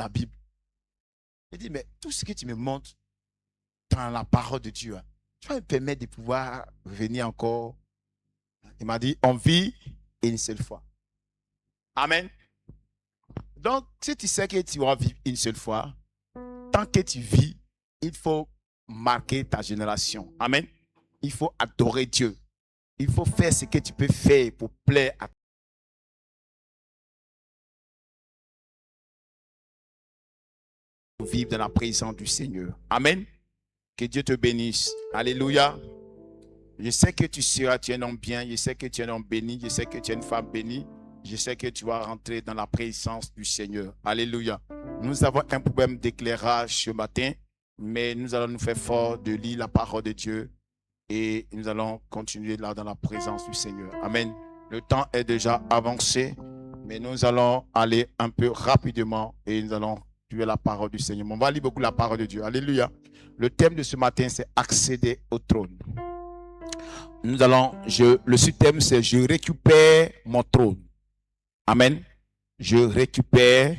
la Bible. Il dit, mais tout ce que tu me montres dans la parole de Dieu, tu vas me permettre de pouvoir venir encore. Il m'a dit, on vit une seule fois. Amen. Donc, si tu sais que tu vas vivre une seule fois, tant que tu vis, il faut marquer ta génération. Amen. Il faut adorer Dieu. Il faut faire ce que tu peux faire pour plaire à vivre dans la présence du Seigneur. Amen. Que Dieu te bénisse. Alléluia. Je sais que tu es un homme bien. Je sais que tu es un homme béni. Je sais que tu es une femme bénie. Je sais que tu vas rentrer dans la présence du Seigneur. Alléluia. Nous avons un problème d'éclairage ce matin, mais nous allons nous faire fort de lire la parole de Dieu et nous allons continuer là dans la présence du Seigneur. Amen. Le temps est déjà avancé, mais nous allons aller un peu rapidement et nous allons tuer la parole du Seigneur. On va lire beaucoup la parole de Dieu. Alléluia. Le thème de ce matin, c'est accéder au trône. Le sous-thème, c'est je récupère mon trône. Amen. Je récupère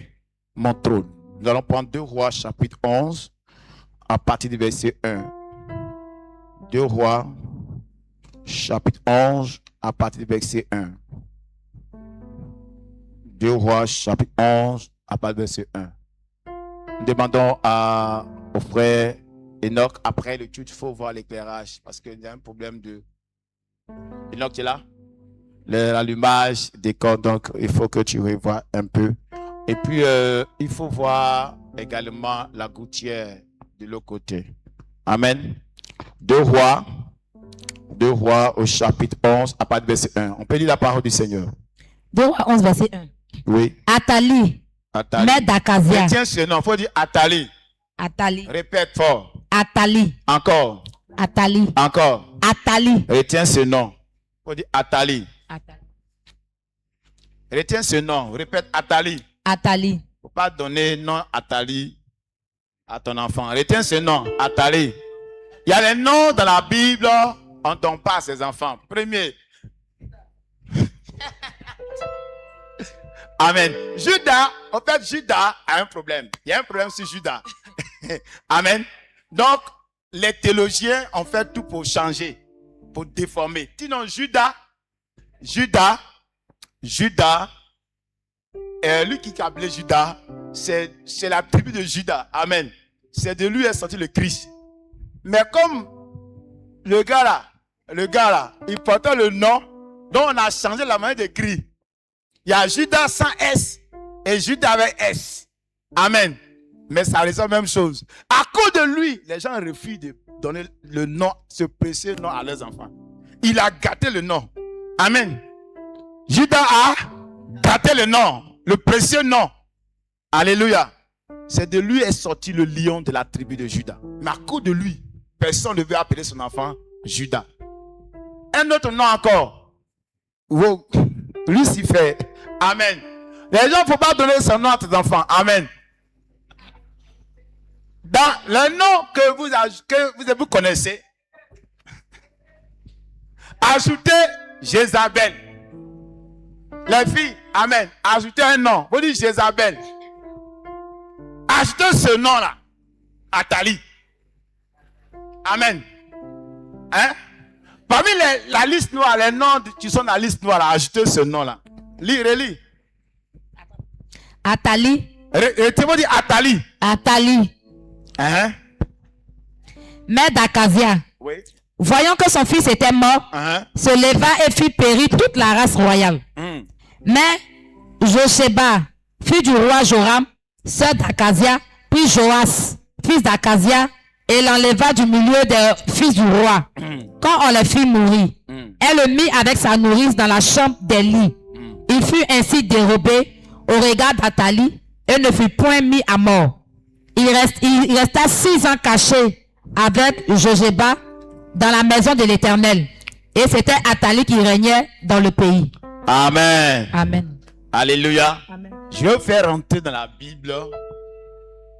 mon trône. Nous allons prendre 2 Rois chapitre 11 à partir du verset 1. 2 Rois chapitre 11 à partir du verset 1. 2 Rois chapitre 11 à partir du verset 1. Nous demandons au frère Enoch, après le culte, il faut voir l'éclairage parce qu'il y a un problème de... Enoch, tu es là? L'allumage des cordes, donc il faut que tu revoies un peu. Et puis, il faut voir également la gouttière de l'autre côté. Amen. 2 Rois au chapitre 11, à partir du verset 1. On peut lire la parole du Seigneur. 2 Rois 11, verset 1. Oui. Athalie, mère d'Akazia. Retiens ce nom, il faut dire Athalie. Athalie. Répète fort. Athalie. Encore. Athalie. Encore. Athalie. Retiens ce nom. Il faut dire Athalie. Athalie. Retiens ce nom. Répète Athalie. Athalie. Il ne faut pas donner nom Athalie à ton enfant. Retiens ce nom, Athalie. Il y a les noms dans la Bible, on ne donne pas à ses enfants. Premier. Amen. Judas, en fait, Judas a un problème. Il y a un problème sur Judas. Amen. Donc, les théologiens ont fait tout pour changer, pour déformer. Sinon, Judas, lui qui a appelé Judas, c'est la tribu de Judas. Amen. C'est de lui est sorti le Christ. Mais comme le gars là, il portait le nom, donc on a changé la manière d'écrire. Il y a Judas sans S et Judas avec S. Amen. Mais ça reste la même chose. À cause de lui, les gens refusent de donner le nom, ce précieux nom à leurs enfants. Il a gâté le nom. Amen. Judas a gâté le nom, le précieux nom. Alléluia. C'est de lui est sorti le lion de la tribu de Judas. Mais à cause de lui, personne ne veut appeler son enfant Judas. Un autre nom encore. Lucifer. Amen. Les gens ne faut pas donner son nom à tes enfants. Amen. Dans le nom que vous connaissez, ajoutez Jézabel. Les filles, amen. Ajoutez un nom. Vous dites Jézabel. Ajoutez ce nom-là. Athalie. Amen. Hein? Parmi la liste noire, les noms qui sont dans la liste noire, ajoutez ce nom-là. Relis. Athalie. Retenez-vous dire Athalie. Athalie. Hein? Mère d'Akazia. Oui. Voyant que son fils était mort, se leva et fit périr toute la race royale. Mais Josheba, fille du roi Joram, sœur d'Akazia, puis Joas, fils d'Akazia, et l'enleva du milieu des fils du roi. Quand on les fit mourir, elle le mit avec sa nourrice dans la chambre des lits. Il fut ainsi dérobé au regard d'Athalie et ne fut point mis à mort. Il resta 6 ans caché avec Josheba dans la maison de l'Éternel. Et c'était Athalie qui régnait dans le pays. Amen. Amen. Alléluia. Amen. Je vais faire rentrer dans la Bible.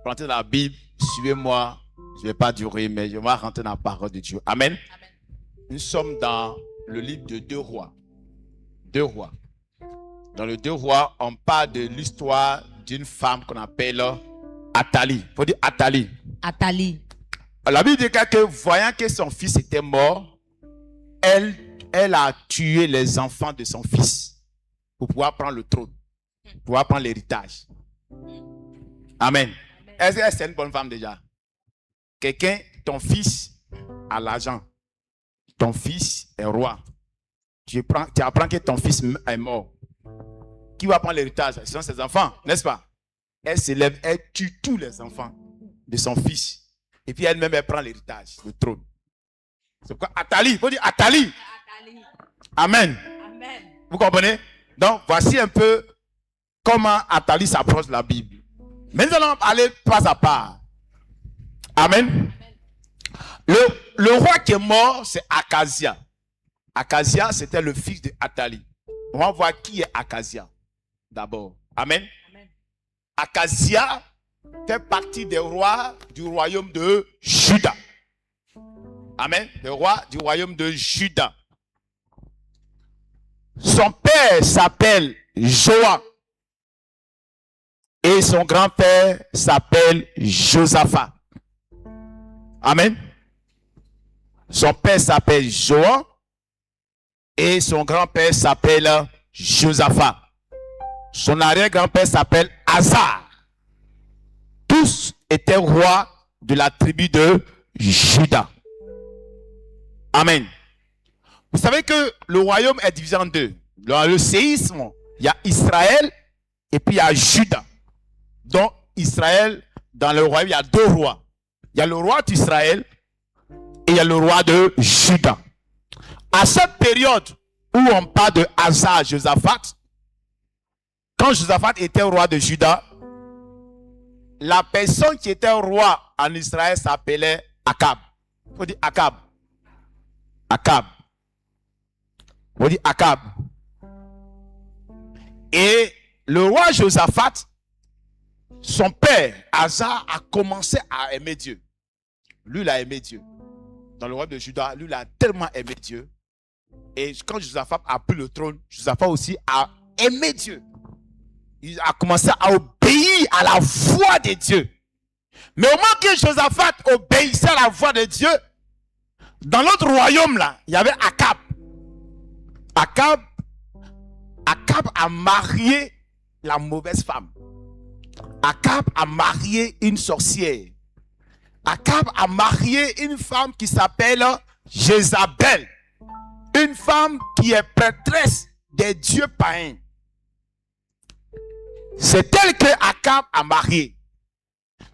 Rentrer dans la Bible. Suivez-moi. Je ne vais pas durer, mais je vais rentrer dans la parole de Dieu. Amen. Amen. Nous sommes dans le livre de 2 Rois. 2 Rois. Dans le 2 Rois, on parle de l'histoire d'une femme qu'on appelle Athalie. Il faut dire Athalie. Athalie. La Bible dit que voyant que son fils était mort, elle a tué les enfants de son fils pour pouvoir prendre le trône, pour pouvoir prendre l'héritage. Amen. Est-ce que c'est une bonne femme déjà? Quelqu'un, ton fils a l'argent. Ton fils est roi. Tu apprends que ton fils est mort. Qui va prendre l'héritage? Ce sont ses enfants, n'est-ce pas? Elle s'élève, elle tue tous les enfants de son fils. Et puis elle-même, elle prend l'héritage, le trône. C'est pourquoi Athalie, il faut dire Athalie. Amen. Amen. Vous comprenez? Donc, voici un peu comment Athalie s'approche de la Bible. Mais nous allons aller pas à pas. Amen. Le roi qui est mort, c'est Akazia. Akazia, c'était le fils de Athalie. On va voir qui est Akazia d'abord. Amen. Akazia fait partie des rois du royaume de Juda. Amen. Le roi du royaume de Juda. Son père s'appelle Joas. Et son grand-père s'appelle Josaphat. Amen. Son père s'appelle Joas. Et son grand-père s'appelle Josaphat. Son arrière-grand-père s'appelle Asa. Tous étaient rois de la tribu de Juda. Amen. Vous savez que le royaume est divisé en deux. Dans le séisme, il y a Israël et puis il y a Juda. Donc Israël, dans le royaume, il y a deux rois. Il y a le roi d'Israël et il y a le roi de Juda. À cette période où on parle de Asa, Josaphat, quand Josaphat était roi de Juda, la personne qui était roi en Israël s'appelait Akab. Il faut dire Akab. Akab. Il faut dire Akab. Et le roi Josaphat, son père, Asa, a commencé à aimer Dieu. Lui, il a aimé Dieu. Dans le royaume de Juda, lui, il a tellement aimé Dieu. Et quand Josaphat a pris le trône, Josaphat aussi a aimé Dieu. Il a commencé à obéir à la voix de Dieu. Mais au moment que Josaphat obéissait à la voix de Dieu, dans l'autre royaume là, il y avait Akab. Akab a marié la mauvaise femme. Akab a marié une sorcière. Akab a marié une femme qui s'appelle Jézabel. Une femme qui est prêtresse des dieux païens. C'est elle que Akab a marié.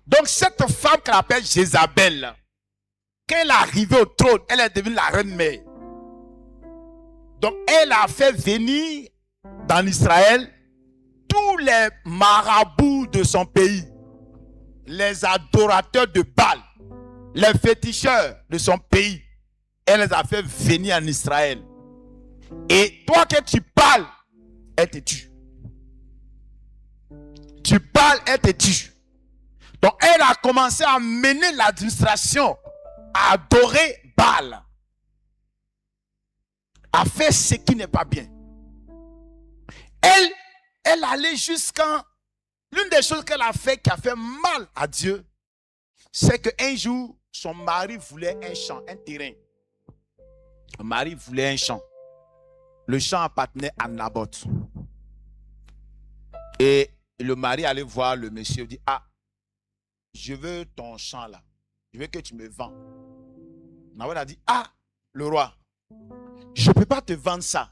Donc cette femme qu'on appelle Jézabel, quand elle est arrivée au trône, elle est devenue la reine-mère. Donc elle a fait venir dans Israël tous les marabouts de son pays, les adorateurs de Baal, les féticheurs de son pays. Elle les a fait venir en Israël. Et toi que tu parles, elle te tue. Tu parles, elle te tue. Donc elle a commencé à mener l'administration à adorer Baal, à faire ce qui n'est pas bien. Elle allait jusqu'à... L'une des choses qu'elle a fait qui a fait mal à Dieu, c'est qu'un jour, son mari voulait un champ, un terrain. Le mari voulait un champ. Le champ appartenait à Naboth. Et le mari allait voir le monsieur et dit, ah, je veux ton champ là. Je veux que tu me vends. Naboth a dit, ah, le roi, je ne peux pas te vendre ça.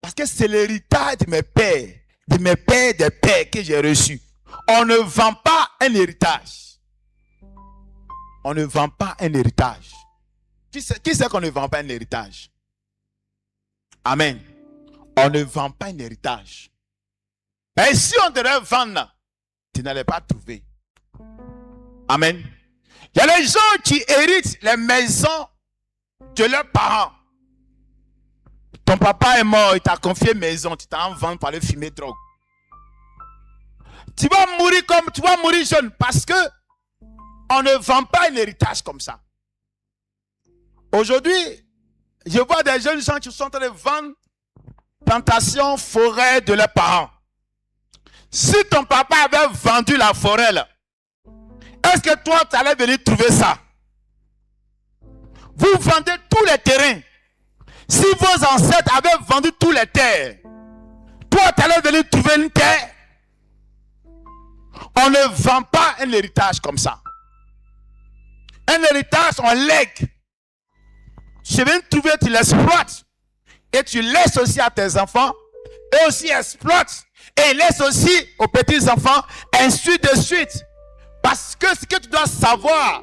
Parce que c'est l'héritage de mes pères, des pères que j'ai reçus. On ne vend pas un héritage. On ne vend pas un héritage. Qui sait qu'on ne vend pas un héritage? Amen. On ne vend pas un héritage. Et si on devait vendre, tu n'allais pas trouver. Amen. Il y a les gens qui héritent les maisons de leurs parents. Ton papa est mort, il t'a confié une maison, tu t'en vends pour aller fumer drogue. Tu vas mourir jeune parce que on ne vend pas un héritage comme ça. Aujourd'hui, je vois des jeunes gens qui sont en train de vendre plantations, forêts de leurs parents. Si ton papa avait vendu la forêt là, Est-ce que toi, tu allais venir trouver ça? Vous vendez tous les terrains. Si vos ancêtres avaient vendu tous les terres, toi, tu allais venir trouver une terre. On ne vend pas un héritage comme ça. Un héritage, on lègue. Tu viens trouver, tu l'exploites. Et tu laisses aussi à tes enfants. Et aussi exploitent. Et laisse aussi aux petits-enfants. Ainsi de suite. Parce que ce que tu dois savoir,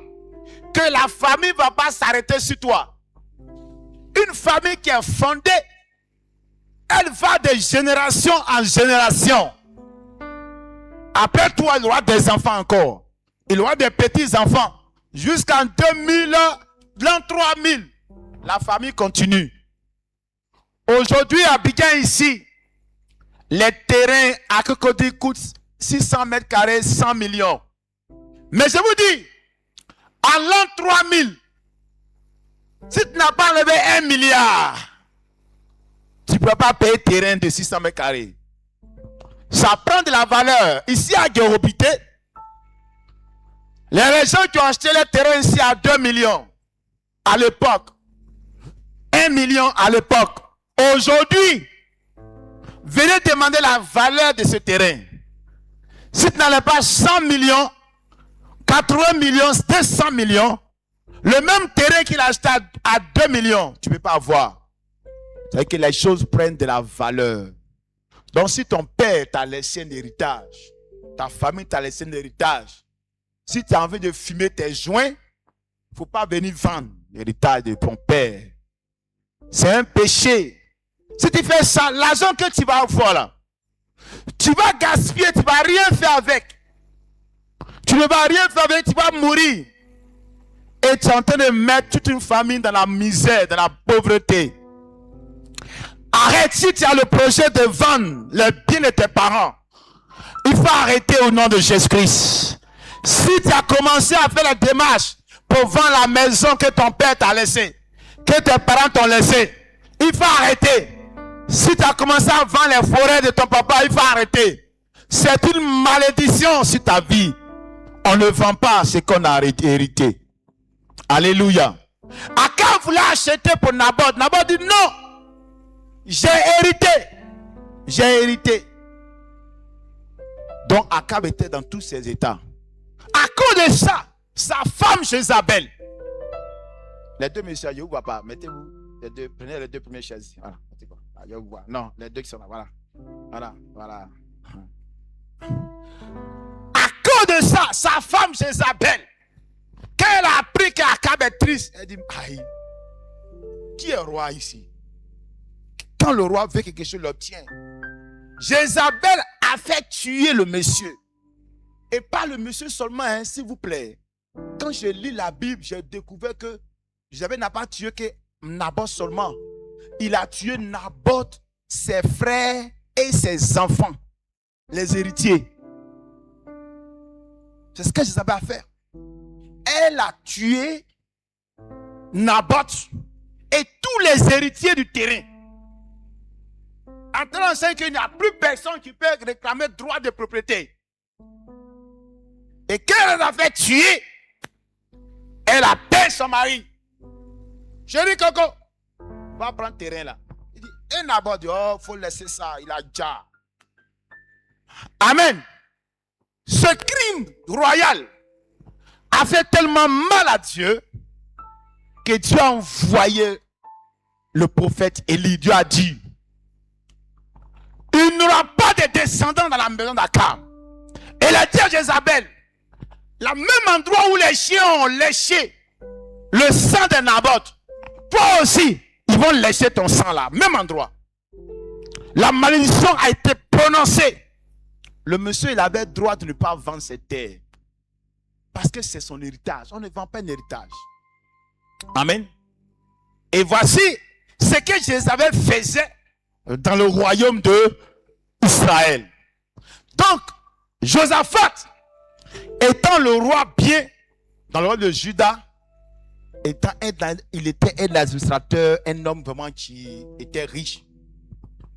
que la famille ne va pas s'arrêter sur toi. Une famille qui est fondée, elle va de génération en génération. Après toi, il y aura des enfants encore. Il y aura des petits-enfants. Jusqu'en 2000, l'an 3000. La famille continue. Aujourd'hui, à Abidjan ici, les terrains à Cocody coûtent 600 mètres carrés, 100 millions. Mais je vous dis, en l'an 3000, si tu n'as pas enlevé 1 milliard, tu ne peux pas payer terrain de 600 mètres carrés. Ça prend de la valeur. Ici à Guérobité, les régions qui ont acheté les terrains ici à 2 millions à l'époque, 1 million à l'époque. Aujourd'hui, venez demander la valeur de ce terrain. Si tu n'as pas 100 millions, 80 millions, 200 millions, le même terrain qu'il a acheté à 2 millions, tu ne peux pas avoir. C'est-à-dire que les choses prennent de la valeur. Donc si ton père t'a laissé un héritage, ta famille t'a laissé un héritage, si tu as envie de fumer tes joints, il ne faut pas venir vendre l'héritage de ton père. C'est un péché. Si tu fais ça, l'argent que tu vas avoir là, tu vas gaspiller, tu ne vas rien faire avec. Tu ne vas rien faire avec, tu vas mourir. Et tu es en train de mettre toute une famille dans la misère, dans la pauvreté. Arrête, si tu as le projet de vendre les biens de tes parents, il faut arrêter au nom de Jésus-Christ. Si tu as commencé à faire la démarche pour vendre la maison que ton père t'a laissée, que tes parents t'ont laissé, il faut arrêter. Si tu as commencé à vendre les forêts de ton papa, il faut arrêter. C'est une malédiction sur ta vie. On ne vend pas ce qu'on a hérité. Alléluia. Akab voulait acheter pour Naboth. Naboth dit non. J'ai hérité. J'ai hérité. Donc Akab était dans tous ses états. À cause de ça, sa femme Jézabel. Les deux messieurs, je ne vous vois pas. Mettez-vous. Les deux, prenez les deux premières chaises. Voilà. Je vous vois. Non, les deux qui sont là. Voilà. Voilà. Voilà. À cause de ça, sa femme Jézabel, quand elle a appris qu'Akab est triste, elle dit, aïe, qui est roi ici? Quand le roi veut quelque chose, il l'obtient. Jézabel a fait tuer le monsieur. Et pas le monsieur seulement, hein, s'il vous plaît. Quand je lis la Bible, j'ai découvert que Jézabel n'a pas tué que Naboth seulement. Il a tué Naboth, ses frères et ses enfants, les héritiers. C'est ce que Jézabel a fait. Elle a tué Naboth et tous les héritiers du terrain. En train de dire qu'il n'y a plus personne qui peut réclamer droit de propriété. Et quand elle a fait tuer, elle appelle son mari. Chérie Coco, va prendre le terrain là. Il dit, et Naboth dit, oh, il faut laisser ça, il a déjà. Amen. Ce crime royal a fait tellement mal à Dieu que Dieu a envoyé le prophète Élie. Dieu a dit, il n'y aura pas de descendants dans la maison d'Akab. Et il a dit à Jézabel, le même endroit où les chiens ont léché le sang de Naboth, toi aussi, ils vont lécher ton sang là, même endroit. La malédiction a été prononcée. Le monsieur, il avait le droit de ne pas vendre ses terres. Parce que c'est son héritage. On ne vend pas un héritage. Amen. Et voici ce que Jézabel faisait dans le royaume de Israël. Donc, Josaphat, étant le roi bien dans le royaume de Juda, il était un administrateur, un homme vraiment qui était riche.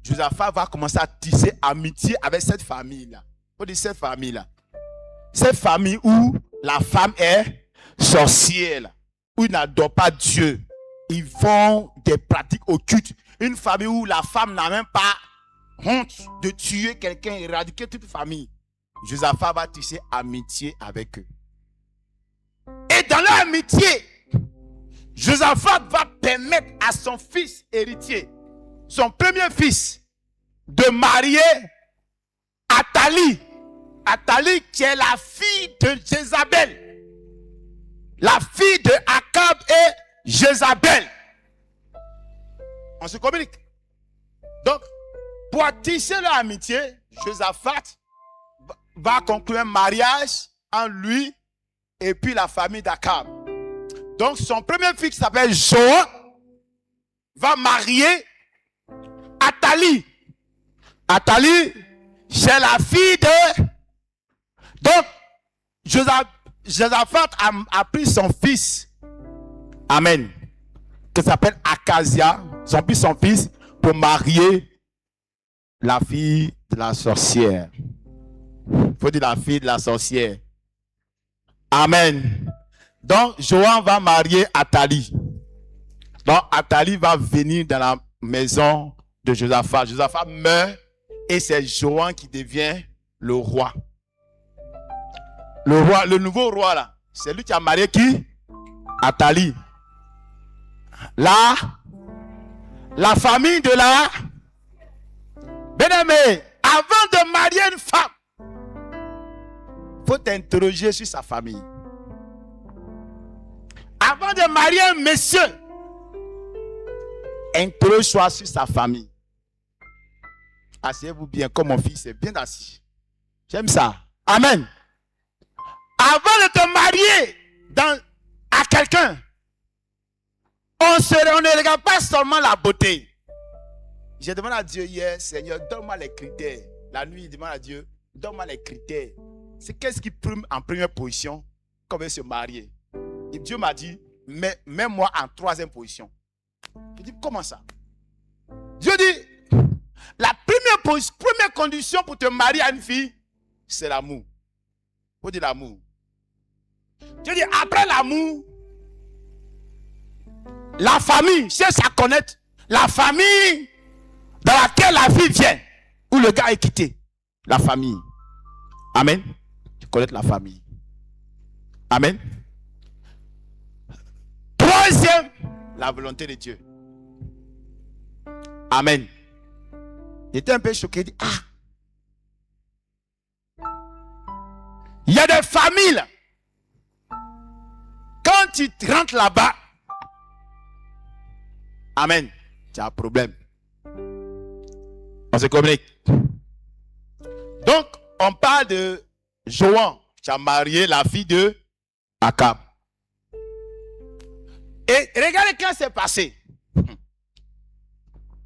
Josaphat va commencer à tisser amitié avec cette famille-là. On dit cette famille-là. Cette famille où la femme est sorcière, où ils n'adorent pas Dieu. Ils font des pratiques occultes. Une famille où la femme n'a même pas honte de tuer quelqu'un, éradiquer toute famille. Josaphat va tisser amitié avec eux. Et dans leur amitié, Josaphat va permettre à son fils héritier, son premier fils, de marier Athalie. Athalie qui est la fille de Jézabel. La fille de Akab et Jézabel. On se communique. Donc, pour tisser leur amitié, Josaphat va conclure un mariage entre lui et puis la famille d'Akab. Donc, son premier fils qui s'appelle Joab va marier Athalie. Athalie, c'est la fille de... Donc, Josaphat a pris son fils, amen, qui s'appelle Akazia, son fils, pour marier la fille de la sorcière. Il faut dire la fille de la sorcière. Amen. Donc, Joab va marier Athalie. Donc, Athalie va venir dans la maison de Josaphat. Josaphat meurt et c'est Joab qui devient le roi. Le roi, le nouveau roi là, c'est lui qui a marié qui? Athalie. Là, la famille de la... Bien-aimé, avant de marier une femme, il faut t'interroger sur sa famille. Avant de marier un monsieur, interroge-toi sur sa famille. Asseyez-vous bien, comme mon fils est bien assis. J'aime ça. Amen. Avant de te marier à quelqu'un, on ne regarde pas seulement la beauté. J'ai demandé à Dieu hier, Seigneur, donne-moi les critères. La nuit, il demande à Dieu, donne-moi les critères. C'est qu'est-ce qui prime en première position quand on veut se marier. Et Dieu m'a dit, mets-moi en troisième position. Je dis, comment ça? Dieu dit, la première condition pour te marier à une fille, c'est l'amour. Il faut dire l'amour. Dieu dit, après l'amour, la famille, cherche à connaître la famille dans laquelle la fille vient, où le gars est quitté. La famille. Amen. Tu connais la famille. Amen. Troisième, la volonté de Dieu. Amen. J'étais un peu choqué. Il dit, il y a des familles là. Quand tu rentres là-bas, amen, tu as un problème. On se communique. Donc, on parle de Joab qui a marié la fille de Akab. Et regardez quand c'est passé.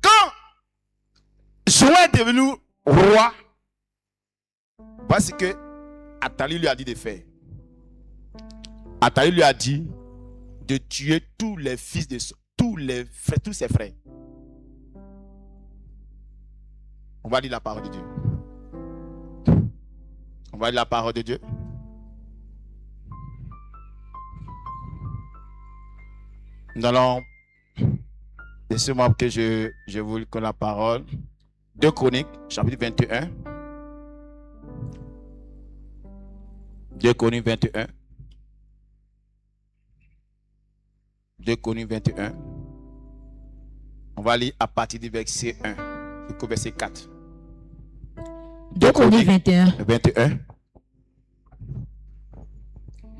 Quand Joab est devenu roi, voici que Athalie lui a dit de faire. Athalie lui a dit de tuer tous les fils de tous ses frères. On va lire la parole de Dieu. On va lire la parole de Dieu. Nous allons, laissez-moi que je vous lis la parole. 2 Chroniques, chapitre 21. 2 Chroniques 21. 2 Chroniques 21. On va lire à partir du verset 1 jusqu'au verset 4. 2 Chroniques 21. 21.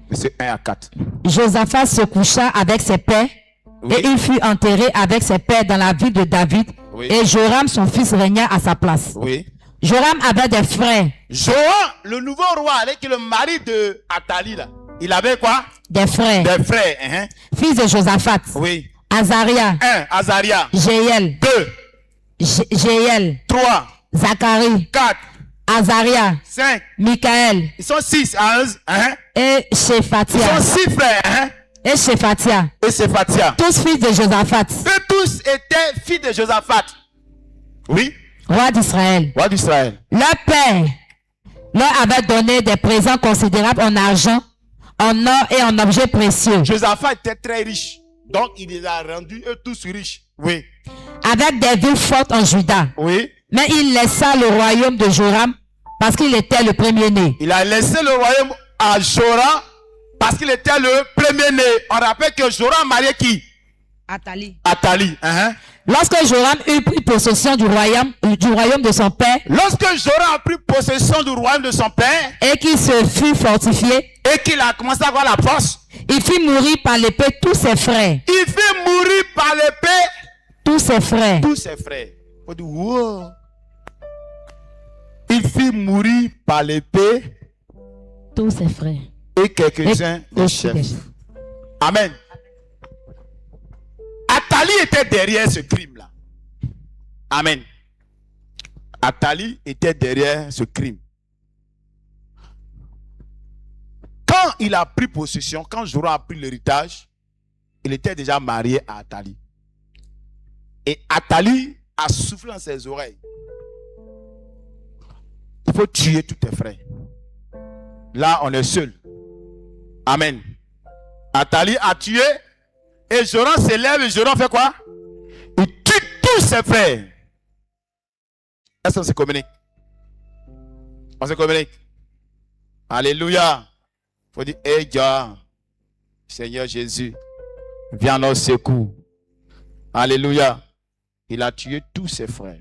Verset 1 à 4. Josaphat se coucha avec ses pères, oui, et il fut enterré avec ses pères dans la ville de David. Oui. Et Joram, son fils, régna à sa place. Oui. Joram avait des frères. Joram, le nouveau roi, avec le mari de Athalie, là, il avait quoi? Des frères. Des frères. Fils de Josaphat. Oui. Azaria. 1. Azaria. Jéel. 2. Jéel. 3. Zacharie. 4. Azaria. 5. Michaël. Ils sont 6. Et Shephatia. Ils sont 6 frères. Et Shephatia. Et Shephatia. Tous fils de Josaphat. Eux tous étaient fils de Josaphat. Oui. Roi d'Israël. Roi d'Israël. Leur père leur avait donné des présents considérables en argent, en or et en objets précieux. Josaphat était très riche. Donc, il les a rendus eux tous riches. Oui. Avec des villes fortes en Juda. Oui. Mais il laissa le royaume de Joram parce qu'il était le premier-né. Il a laissé le royaume à Joram parce qu'il était le premier-né. On rappelle que Joram mariait qui? Athalie. Athalie. Lorsque Joram eut pris possession du royaume de son père. Lorsque Joram a pris possession du royaume de son père. Et qu'il se fut fortifié. Et qu'il a commencé à avoir la force. Il fit mourir par l'épée tous ses frères. Il fit mourir par l'épée tous ses frères. Tous ses frères. Faut dire, wow. Il fit mourir par l'épée tous ses frères. Et quelques-uns des chefs. Amen. Athalie était derrière ce crime-là. Amen. Athalie était derrière ce crime. Quand il a pris possession, quand Joram a pris l'héritage, il était déjà marié à Athalie. Et Athalie a soufflé dans ses oreilles. Il faut tuer tous tes frères. Là, on est seul. Amen. Athalie a tué. Et Joram s'élève et Joram fait quoi? Il tue tous ses frères. Est-ce qu'on se communique? On se communique. Alléluia. Il faut dire, hey Dieu, Seigneur Jésus, viens à notre secours. Alléluia. Il a tué tous ses frères.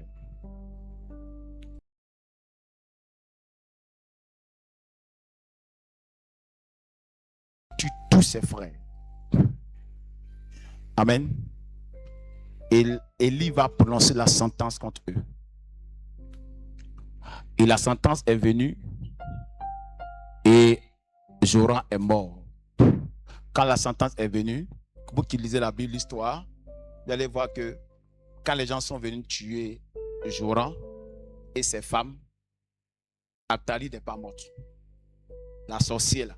Tue tous ses frères. Amen. Et Élie va prononcer la sentence contre eux. Et la sentence est venue. Et Joram est mort. Quand la sentence est venue, vous qui lisez la Bible, l'histoire, vous allez voir que quand les gens sont venus tuer Joram et ses femmes, Athalie n'est pas morte. La sorcière là.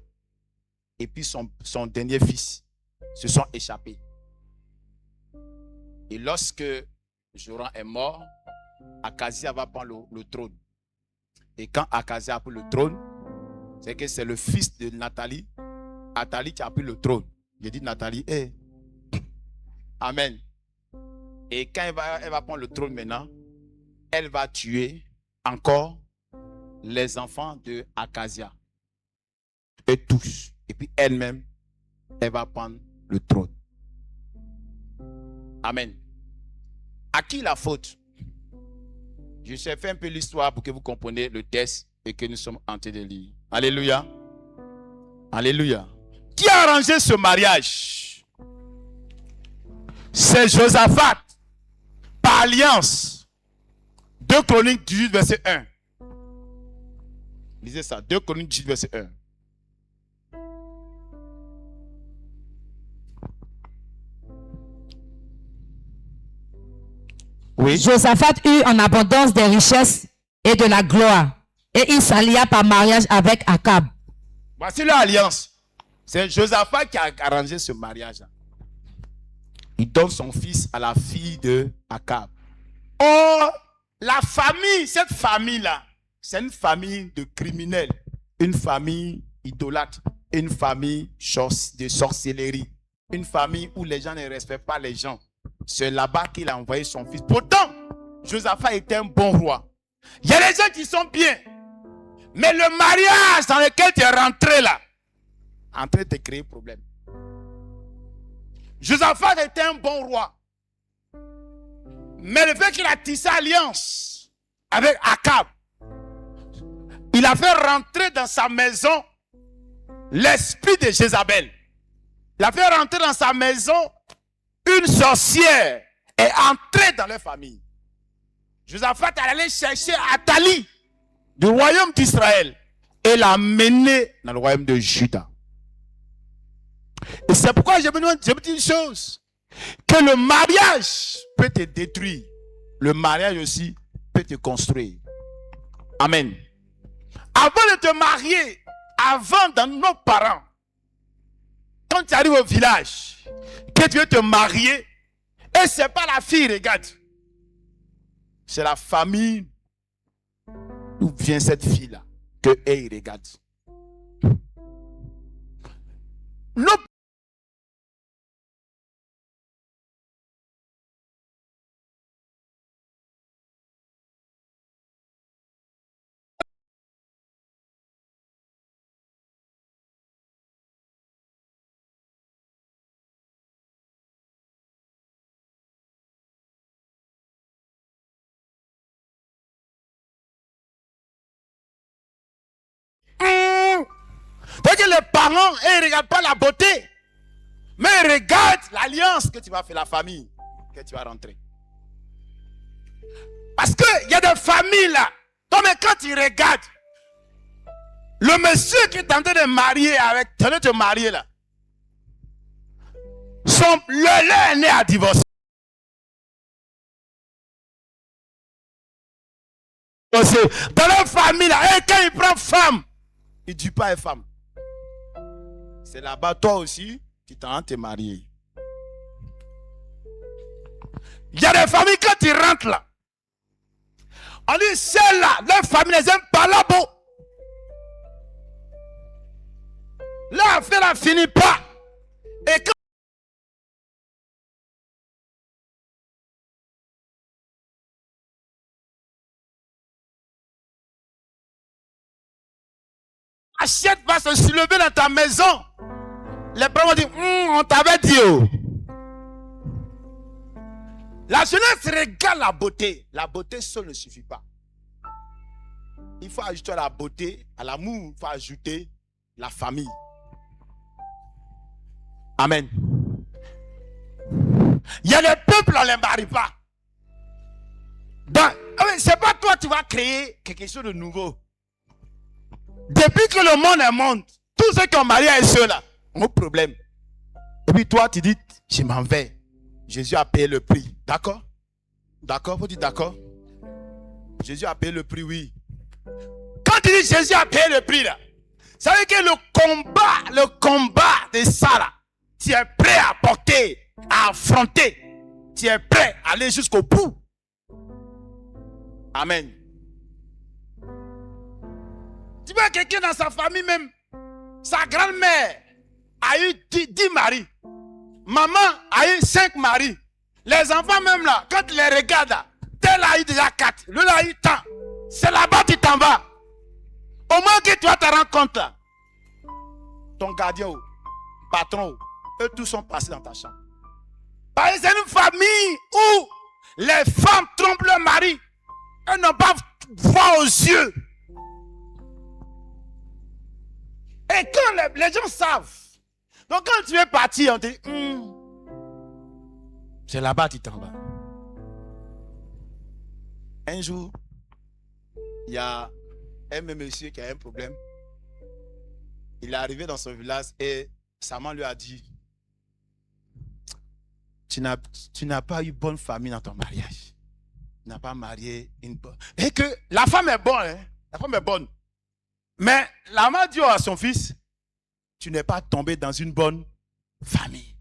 Et puis son dernier fils se sont échappés. Et lorsque Joram est mort, Akazia va prendre le trône. Et quand Akazia a pris le trône, c'est que c'est le fils de Nathalie, Athalie, qui a pris le trône. J'ai dit Nathalie, hey. Amen. Et quand elle va prendre le trône maintenant, elle va tuer encore les enfants de Akazia. Et tous. Et puis elle-même, elle va prendre le trône. Amen. À qui la faute? Je sais faire un peu l'histoire pour que vous compreniez le texte et que nous sommes en train de lire. Alléluia. Alléluia. Qui a arrangé ce mariage? C'est Josaphat. Par alliance. 2 Chroniques 18, verset 1. Lisez ça. 2 Chroniques 18, verset 1. Oui. Josaphat eut en abondance des richesses et de la gloire. Et il s'allia par mariage avec Akab. Voici l'alliance. C'est Josaphat qui a arrangé ce mariage. Il donne son fils à la fille de Akab. Or, la famille, cette famille-là, c'est une famille de criminels. Une famille idolâtre. Une famille de sorcellerie. Une famille où les gens ne respectent pas les gens. C'est là-bas qu'il a envoyé son fils. Pourtant, Josaphat était un bon roi. Il y a des gens qui sont bien. Mais le mariage dans lequel tu es rentré là, en train de te créer problème. Josaphat était un bon roi. Mais le fait qu'il a tissé alliance avec Akab, il a fait rentrer dans sa maison l'esprit de Jézabel. Il a fait rentrer dans sa maison une sorcière est entrée dans leur famille. Josaphat est allé chercher Athalie du royaume d'Israël et l'a menée dans le royaume de Juda. Et c'est pourquoi je me dis une chose, que le mariage peut te détruire, le mariage aussi peut te construire. Amen. Avant de te marier, avant dans nos parents, quand tu arrives au village, que tu veux te marier, et c'est pas la fille, regarde. C'est la famille d'où vient cette fille-là, que elle regarde. Parce que les parents, ils ne regardent pas la beauté. Mais ils regardent l'alliance que tu vas faire, la famille que tu vas rentrer. Parce qu'il y a des familles là. Donc, quand tu regardes, le monsieur qui est en train de marier avec, en train de te marier là, le lait est né à divorcer. Dans la famille là, et quand il prend femme, il ne dit pas une femme. C'est là-bas, toi aussi, tu t'en te marier. Il y a des familles, quand tu rentres là, on dit celle-là, leur famille les aime pas là-bas. L'affaire ne finit pas. Et quand assiette va se soulever dans ta maison, les parents vont dire, on t'avait dit. Oh. La jeunesse regarde la beauté. La beauté seule ne suffit pas. Il faut ajouter à la beauté, à l'amour, il faut ajouter la famille. Amen. Il y a des peuples, on ne les marie pas. C'est pas toi qui vas créer quelque chose de nouveau. Depuis que le monde est monde, tous ceux qui ont marié à ceux-là ont problème. Et puis toi, tu dis, je m'en vais. Jésus a payé le prix. D'accord? D'accord? Faut dire d'accord? Jésus a payé le prix, oui. Quand tu dis Jésus a payé le prix, là, ça veut dire que le combat de ça, là, tu es prêt à porter, à affronter. Tu es prêt à aller jusqu'au bout. Amen. Tu vois quelqu'un dans sa famille même, sa grand-mère a eu 10 maris. Maman a eu 5 maris. Les enfants même là, quand tu les regardes, tel a eu déjà 4, lui a eu tant. C'est là-bas que tu t'en vas. Au moins que tu vas te rendre compte là. Ton gardien, patron, eux tous sont passés dans ta chambre. Parce que c'est une famille où les femmes trompent leur mari. Elles n'ont pas voir aux yeux. Et quand les gens savent, donc quand tu es parti, on te dit, c'est là-bas que tu t'en vas. Un jour, il y a un même monsieur qui a un problème. Il est arrivé dans son village et sa maman lui a dit, tu n'as pas eu bonne famille dans ton mariage. Tu n'as pas marié une bonne. Et que la femme est bonne, hein? La femme est bonne. Mais la maman dit à son fils, tu n'es pas tombé dans une bonne famille.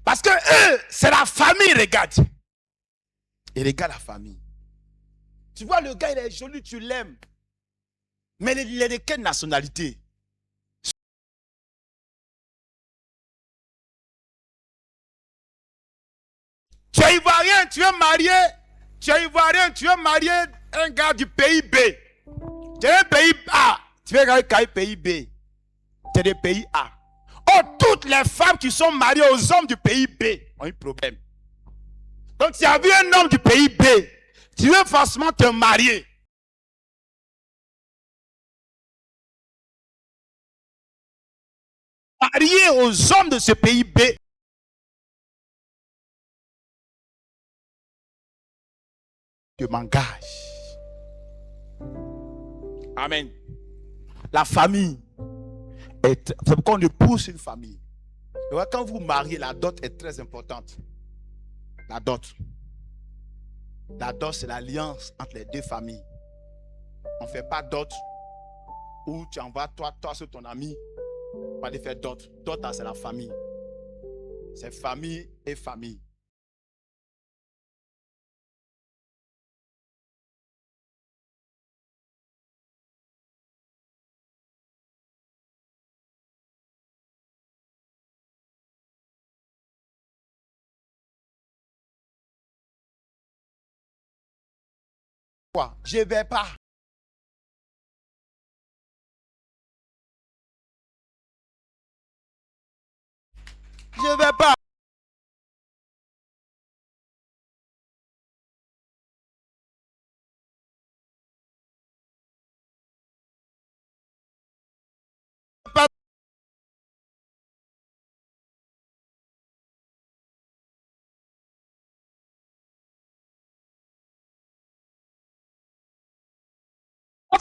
Parce que eux, c'est la famille, regarde. Et regarde la famille. Tu vois, le gars, il est joli, tu l'aimes. Mais il est de quelle nationalité? Tu es ivoirien, tu es marié. Tu es ivoirien, tu es marié un gars du pays B. Tu es un pays A. Tu es un gars du pays B. Tu es des pays A. Oh, toutes les femmes qui sont mariées aux hommes du pays B ont un problème. Donc, tu as vu un homme du pays B, tu veux forcément te marier. Marier aux hommes de ce pays B. Je m'engage. Amen. La famille. C'est pourquoi on épouse une famille. Quand vous mariez, la dot est très importante. La dot. La dot, c'est l'alliance entre les deux familles. On ne fait pas dot où tu envoies toi sur ton ami. On va aller faire dot. Dot, c'est la famille. C'est famille et famille. Quoi? Je ne vais pas. Je ne vais pas.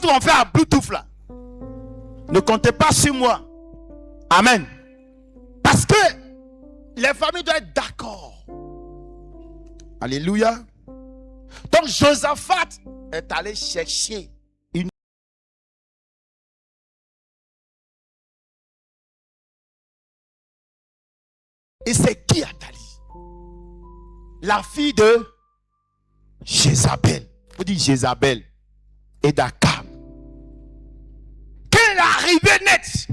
Quand on fait un Bluetooth là, ne comptez pas sur moi. Amen. Parce que les familles doivent être d'accord. Alléluia. Donc Josaphat est allé chercher une... Et c'est qui Athalie? La fille de Jézabel. On dit Jézabel et d'Akab. Quand elle est arrivée net,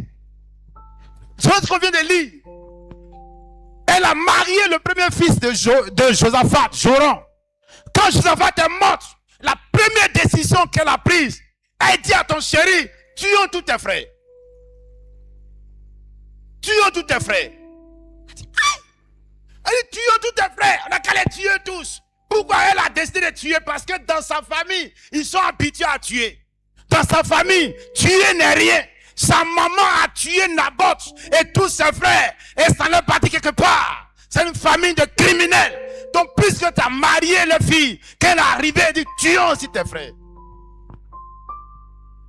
c'est ce qu'on vient de lire. Elle a marié le premier fils de Josaphat, Joram. Quand Josaphat est morte, la première décision qu'elle a prise, elle dit à ton chéri, tuons tous tes frères. Tuons tous tes frères. Elle dit, tuons tous tes frères. On n'a qu'à les tuer tous. Pourquoi elle a décidé de tuer? Parce que dans sa famille, ils sont habitués à tuer. Dans sa famille, tuer n'est rien. Sa maman a tué Naboth et tous ses frères. Et ça n'est pas dit quelque part. C'est une famille de criminels. Donc, puisque tu as marié les filles, qu'elle est arrivée, elle dit, tuons aussi tes frères.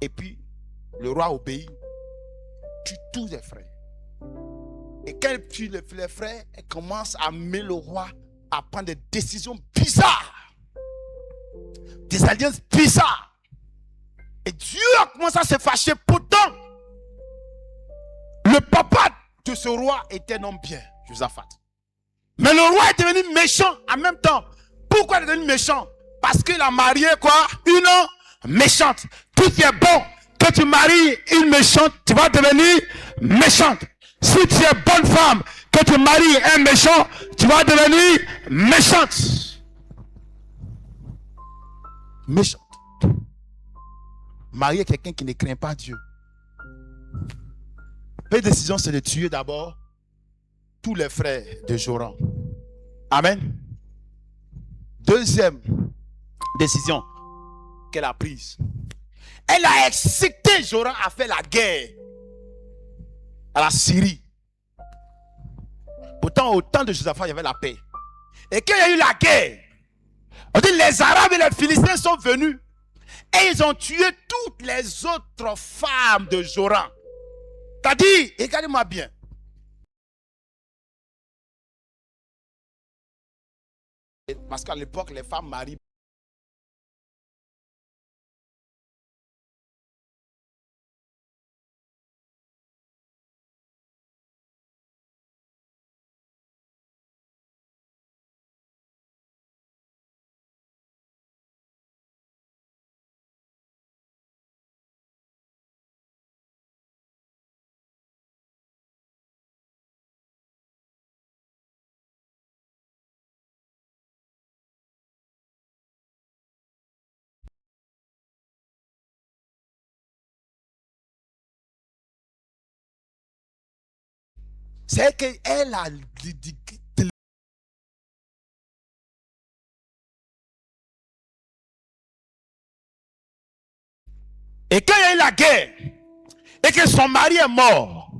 Et puis, le roi obéit. Tue tous les frères. Et quand elle tue les frères, elle commence à amener le roi à prendre des décisions bizarres. Des alliances bizarres. Et Dieu a commencé à se fâcher. Pourtant, le papa de ce roi était un homme bien, Josaphat. Mais le roi est devenu méchant en même temps. Pourquoi il est devenu méchant? Parce qu'il a marié quoi? Une méchante. Tout qui est bon, que tu maries une méchante, tu vas devenir méchante. Si tu es bonne femme, que tu maries un méchant, tu vas devenir méchante. Méchante. Marier quelqu'un qui ne craint pas Dieu. La décision, c'est de tuer d'abord tous les frères de Joram. Amen. Deuxième décision qu'elle a prise. Elle a excité Joram à faire la guerre à la Syrie. Pourtant, au temps de Josaphat, il y avait la paix. Et quand il y a eu la guerre, on dit les Arabes et les Philistins sont venus et ils ont tué toutes les autres femmes de Joram. C'est-à-dire, regardez-moi bien. Parce qu'à l'époque, les femmes marient. C'est qu'elle a dit. Et quand il y a eu la guerre, et que son mari est mort,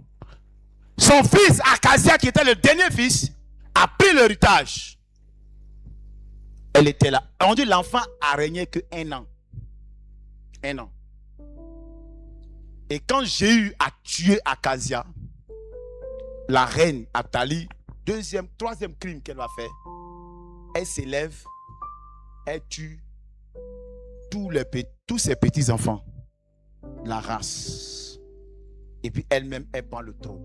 son fils Akazia, qui était le dernier fils, a pris l'héritage. Elle était là. On dit l'enfant a régné que 1 an. 1 an. Et quand Jéhu a tué Akazia, la reine Athalie, troisième crime qu'elle va faire, elle s'élève, elle tue tous ses petits enfants, la race, et puis elle-même, elle prend le trône.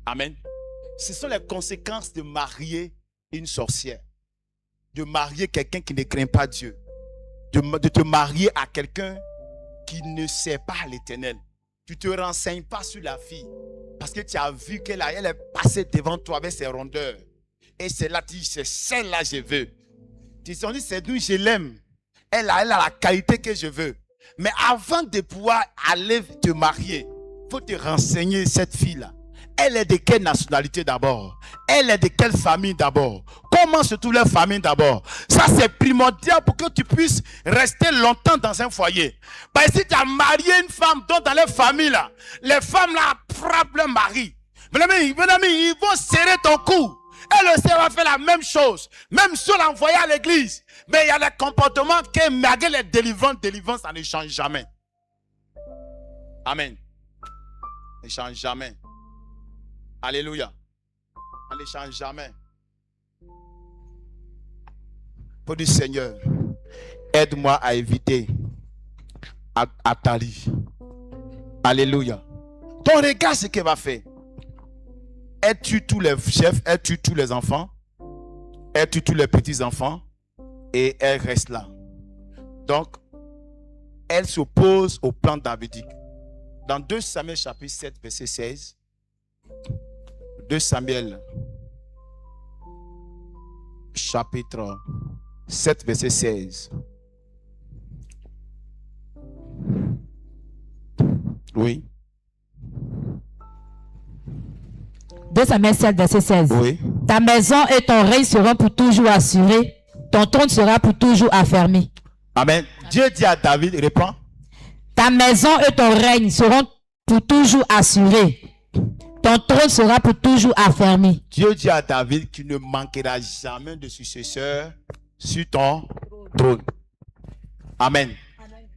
Amen. Ce sont les conséquences de marier une sorcière, de marier quelqu'un qui ne craint pas Dieu, de te marier à quelqu'un qui ne sait pas l'Éternel. Tu ne te renseignes pas sur la fille parce que tu as vu qu'elle est passée devant toi avec ses rondeurs. Et c'est là, tu dis, c'est celle-là que je veux. Tu te dis, c'est d'où je l'aime. Elle a la qualité que je veux. Mais avant de pouvoir aller te marier, il faut te renseigner cette fille-là. Elle est de quelle nationalité d'abord? Elle est de quelle famille d'abord? Comment se trouve leur famille d'abord? Ça, c'est primordial pour que tu puisses rester longtemps dans un foyer. Parce que si tu as marié une femme dont dans leur famille, les femmes là frappent leur mari. Mes amis, ils vont serrer ton cou. Et le Seigneur va faire la même chose. Même si on l'a envoyé à l'église. Mais il y a des comportements que malgré les délivrances, ça ne change jamais. Amen. Ça ne change jamais. Alléluia. Ça ne change jamais. Pour dire Seigneur, aide-moi à éviter Athalie. Alléluia. Ton regard, ce qu'elle va faire. Elle tue tous les chefs, elle tue tous les enfants, elle tue tous les petits-enfants et elle reste là. Donc, elle s'oppose au plan davidique. Dans 2 Samuel chapitre 7, verset 16, 2 Samuel chapitre 7, verset 16. Oui. 2 Samuel 7, verset 16. Oui. Ta maison et ton règne seront pour toujours assurés. Ton trône sera pour toujours affermi. Amen. Dieu dit à David, réponds. Ta maison et ton règne seront pour toujours assurés. Ton trône sera pour toujours affermi. Dieu dit à David qu'il ne manquera jamais de successeur sur ton trône. Amen.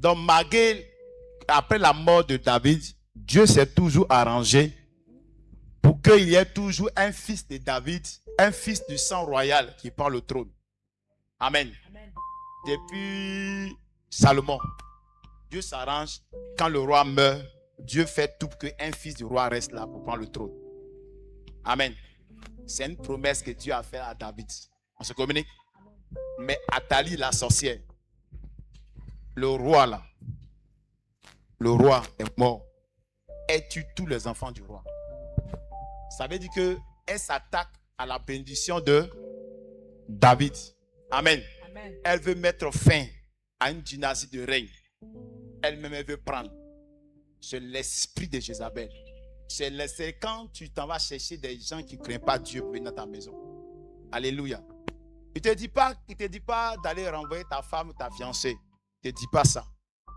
Donc, malgré, après la mort de David, Dieu s'est toujours arrangé pour qu'il y ait toujours un fils de David, un fils du sang royal qui prend le trône. Amen. Depuis Salomon, Dieu s'arrange. Quand le roi meurt, Dieu fait tout pour qu'un fils du roi reste là pour prendre le trône. Amen. C'est une promesse que Dieu a faite à David. On se communique. Mais Athalie, la sorcière, le roi là, le roi est mort. Elle tue tous les enfants du roi. Ça veut dire qu'elle s'attaque à la bénédiction de David. Amen. Amen. Elle veut mettre fin à une dynastie de règne. Elle-même, elle veut prendre. C'est l'esprit de Jézabel. C'est quand tu t'en vas chercher des gens qui ne craignent pas Dieu pour venir dans ta maison. Alléluia. Il ne te dit pas d'aller renvoyer ta femme ou ta fiancée. Il ne te dit pas ça.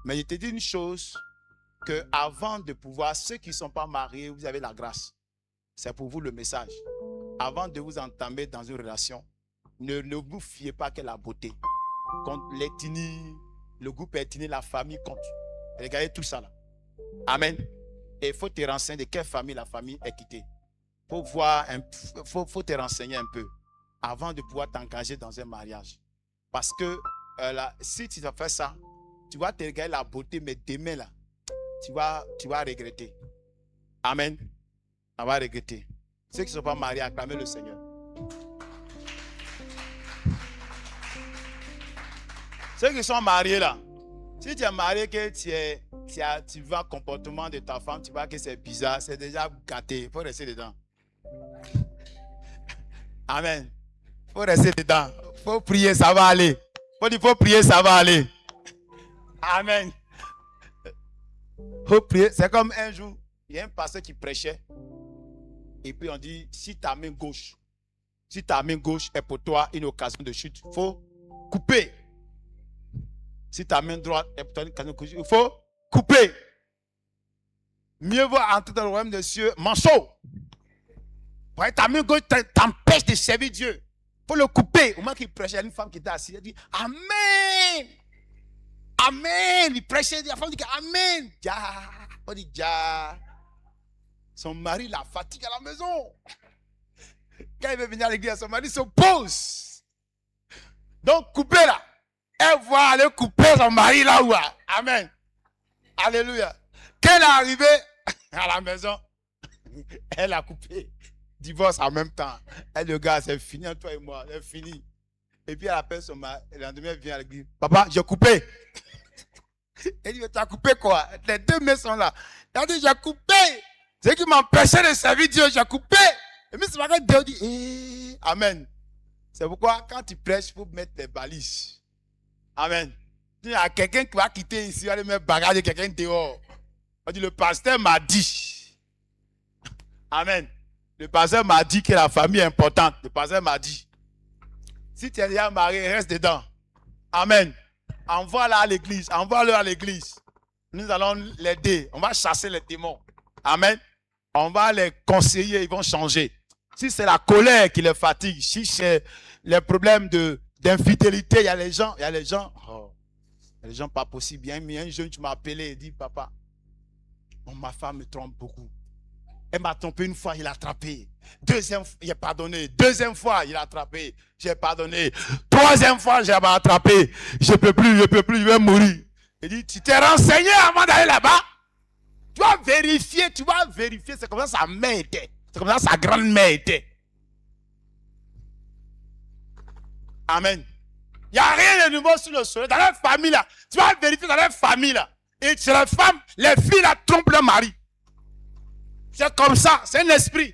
Mais il te dit une chose, que avant de pouvoir, ceux qui ne sont pas mariés, vous avez la grâce. C'est pour vous le message. Avant de vous entamer dans une relation, ne vous fiez pas que la beauté. Contre l'ethnie, le groupe ethnie, la famille compte. Regardez tout ça là. Amen. Et il faut te renseigner de quelle famille la famille est quittée. Faut te renseigner un peu avant de pouvoir t'engager dans un mariage. Parce que si tu vas faire ça, tu vas te regarder la beauté, mais demain là, tu vas regretter. Amen. On va regretter. Ceux qui ne sont pas mariés, acclamez le Seigneur. Ceux qui sont mariés là, si tu es marié, que tu vois le comportement de ta femme, tu vois que c'est bizarre, c'est déjà gâté. Il faut rester dedans. Amen. Il faut rester dedans. Il faut prier, ça va aller. Il faut prier, ça va aller. Amen. Il faut prier. C'est comme un jour, il y a un pasteur qui prêchait. Et puis on dit, si ta main gauche est pour toi une occasion de chute, il faut couper. Si ta main droite est pour toi une occasion de chute, il faut couper. Mieux vaut entrer dans le royaume des cieux manchot. Ta main gauche t'empêche de servir Dieu. Il faut le couper. Au moment qu'il prêchait, il y a une femme qui était assise. Elle dit, Amen. Amen. Il prêchait, la femme dit, Amen. On dit, son mari la fatigue à la maison. Quand il veut venir à l'église, son mari s'oppose. Donc, coupez là. Elle va aller couper son mari là-haut. Amen. Alléluia. Quand elle est arrivée à la maison, elle a coupé. Divorce en même temps. Et le gars, c'est fini entre toi et moi. C'est fini. Et puis elle appelle son mari. Et le lendemain, elle vient à l'église. Papa, j'ai coupé. Elle dit, tu as coupé quoi? Les deux mains sont là. Elle dit, j'ai coupé. C'est qui m'empêchait de servir Dieu, j'ai coupé. Et puis c'est pas que Dieu dit, Amen. C'est pourquoi quand tu prêches, il faut mettre des balises. Amen. Il y a quelqu'un qui va quitter ici, il va aller mettre bagage de quelqu'un dehors. On dit, le pasteur m'a dit. Amen. Le pasteur m'a dit que la famille est importante. Le pasteur m'a dit. Si tu es déjà marié, reste dedans. Amen. Envoie-le à l'église. Envoie-le à l'église. Nous allons l'aider. On va chasser les démons. Amen. On va les conseiller, ils vont changer. si c'est la colère qui les fatigue, si c'est les problèmes d'infidélité, il y a les gens, les gens pas possible. Il y a un jeune qui m'a appelé et dit, papa, ma femme me trompe beaucoup. Elle m'a trompé une fois, il a attrapé. Deuxième fois, il a pardonné. Deuxième fois, il a attrapé. J'ai pardonné. Troisième fois, j'ai attrapé. Je peux plus, je vais mourir. Il dit, tu t'es renseigné avant d'aller là-bas? Tu vas vérifier. C'est comme ça sa mère était. C'est comme ça sa grand-mère était. Amen. Il n'y a rien de nouveau sur le soleil. Dans la famille là, tu vas vérifier dans la famille là. Et c'est la femme, les filles là trompent leur mari. C'est comme ça, c'est un esprit.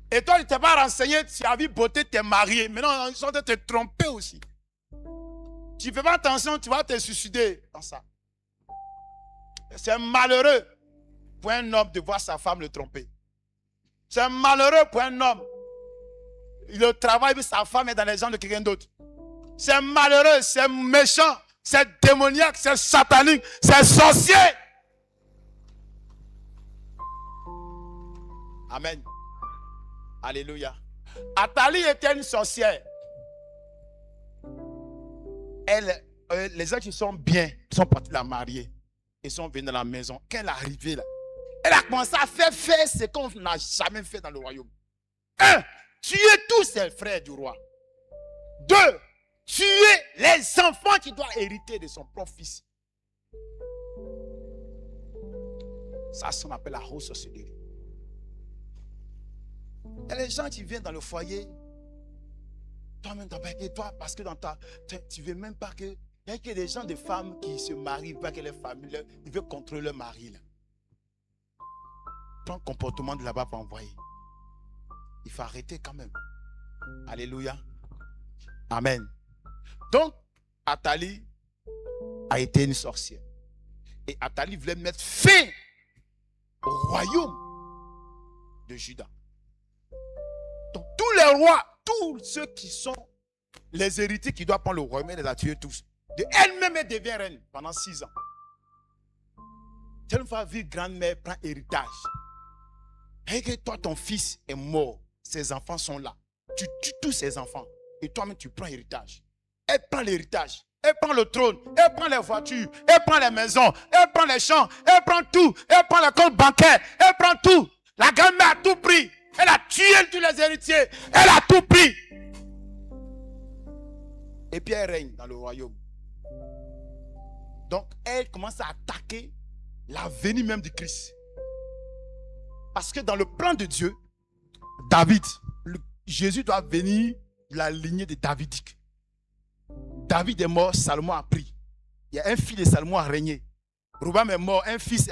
Et toi, tu ne t'es pas renseigné, tu as vu beauté, tu es marié. Maintenant, ils sont en train de te tromper aussi. Tu ne fais pas attention, tu vas te suicider dans ça. C'est malheureux pour un homme de voir sa femme le tromper. C'est malheureux pour un homme. Il travaille avec sa femme et dans les jambes de quelqu'un d'autre. C'est malheureux, c'est méchant, c'est démoniaque, c'est satanique, c'est sorcier. Amen. Alléluia. Athalie était une sorcière. Les gens qui sont bien, sont partis la marier. Ils sont venus dans la maison. Quand elle est arrivée là, elle a commencé à faire ce qu'on n'a jamais fait dans le royaume. 1. Tuer tous ses frères du roi. 2. Tuer les enfants qui doivent hériter de son propre fils. Ça, on appelle la haute sorcellerie. Il y a les gens qui viennent dans le foyer. Toi-même, toi, parce que tu ne veux même pas que. Il y a que des gens, des femmes qui se marient, pas que les familles, ils veulent contrôler leur mari. Là. Prends le comportement de là-bas pour envoyer. Il faut arrêter quand même. Alléluia. Amen. Donc, Athalie a été une sorcière. Et Athalie voulait mettre fin au royaume de Juda. Donc, tous les rois, tous ceux qui sont les héritiers qui doivent prendre le royaume, elle les a tués tous. De elle-même, elle devient reine pendant 6 ans. Telle fois, vie grand-mère prend héritage. Et que toi, ton fils est mort. Ses enfants sont là. Tu tues tous ses enfants. Et toi-même, tu prends héritage. Elle prend l'héritage. Elle prend le trône. Elle prend les voitures. Elle prend les maisons. Elle prend les champs. Elle prend tout. Elle prend le compte bancaire. Elle prend tout. La grand-mère a tout pris. Elle a tué tous les héritiers. Elle a tout pris. Et puis elle règne dans le royaume. Donc elle commence à attaquer la venue même du Christ. Parce que dans le plan de Dieu, David, Jésus doit venir de la lignée de Davidique. David est mort, Salomon a pris. Il y a un fils de Salomon a régné. Roboam est mort, un fils.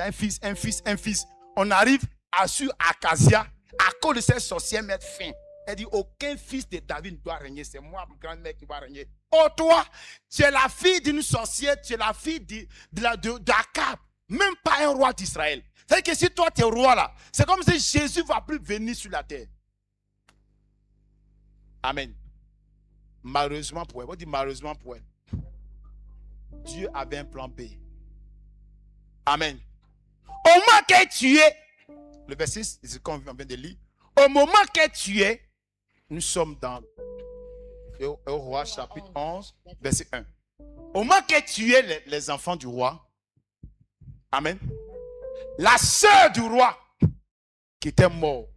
On arrive sur Acasia, à cause de cette sorcière mettre fin. Elle dit, aucun fils de David ne doit régner. C'est moi, ma grand-mère, qui va régner. Oh, toi, tu es la fille d'une sorcière, tu es la fille d'Akab. Même pas un roi d'Israël. C'est-à-dire que si toi, tu es roi là, c'est comme si Jésus ne va plus venir sur la terre. Amen. Malheureusement pour elle. On dit malheureusement pour elle. Dieu avait un plan B. Amen. Au moment qu'elle tuait, le verset, c'est ce qu'on vient de lire. Au moment qu'elle tuait, nous sommes dans au roi chapitre 11, verset 1. Au moment qu'elle tuait les enfants du roi, amen, la sœur du roi qui était mort,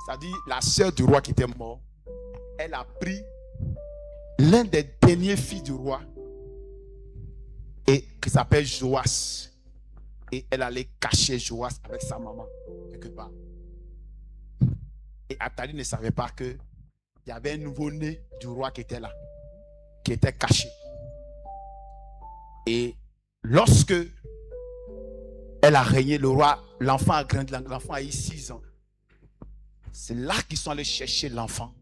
c'est-à-dire la sœur du roi qui était mort, elle a pris l'un des derniers fils du roi et qui s'appelle Joas. Et elle allait cacher Joas avec sa maman quelque part. Et Athalie ne savait pas qu'il y avait un nouveau-né du roi qui était là, qui était caché. Et lorsque elle a régné, le roi, l'enfant a grandi, l'enfant a eu 6 ans. C'est là qu'ils sont allés chercher l'enfant.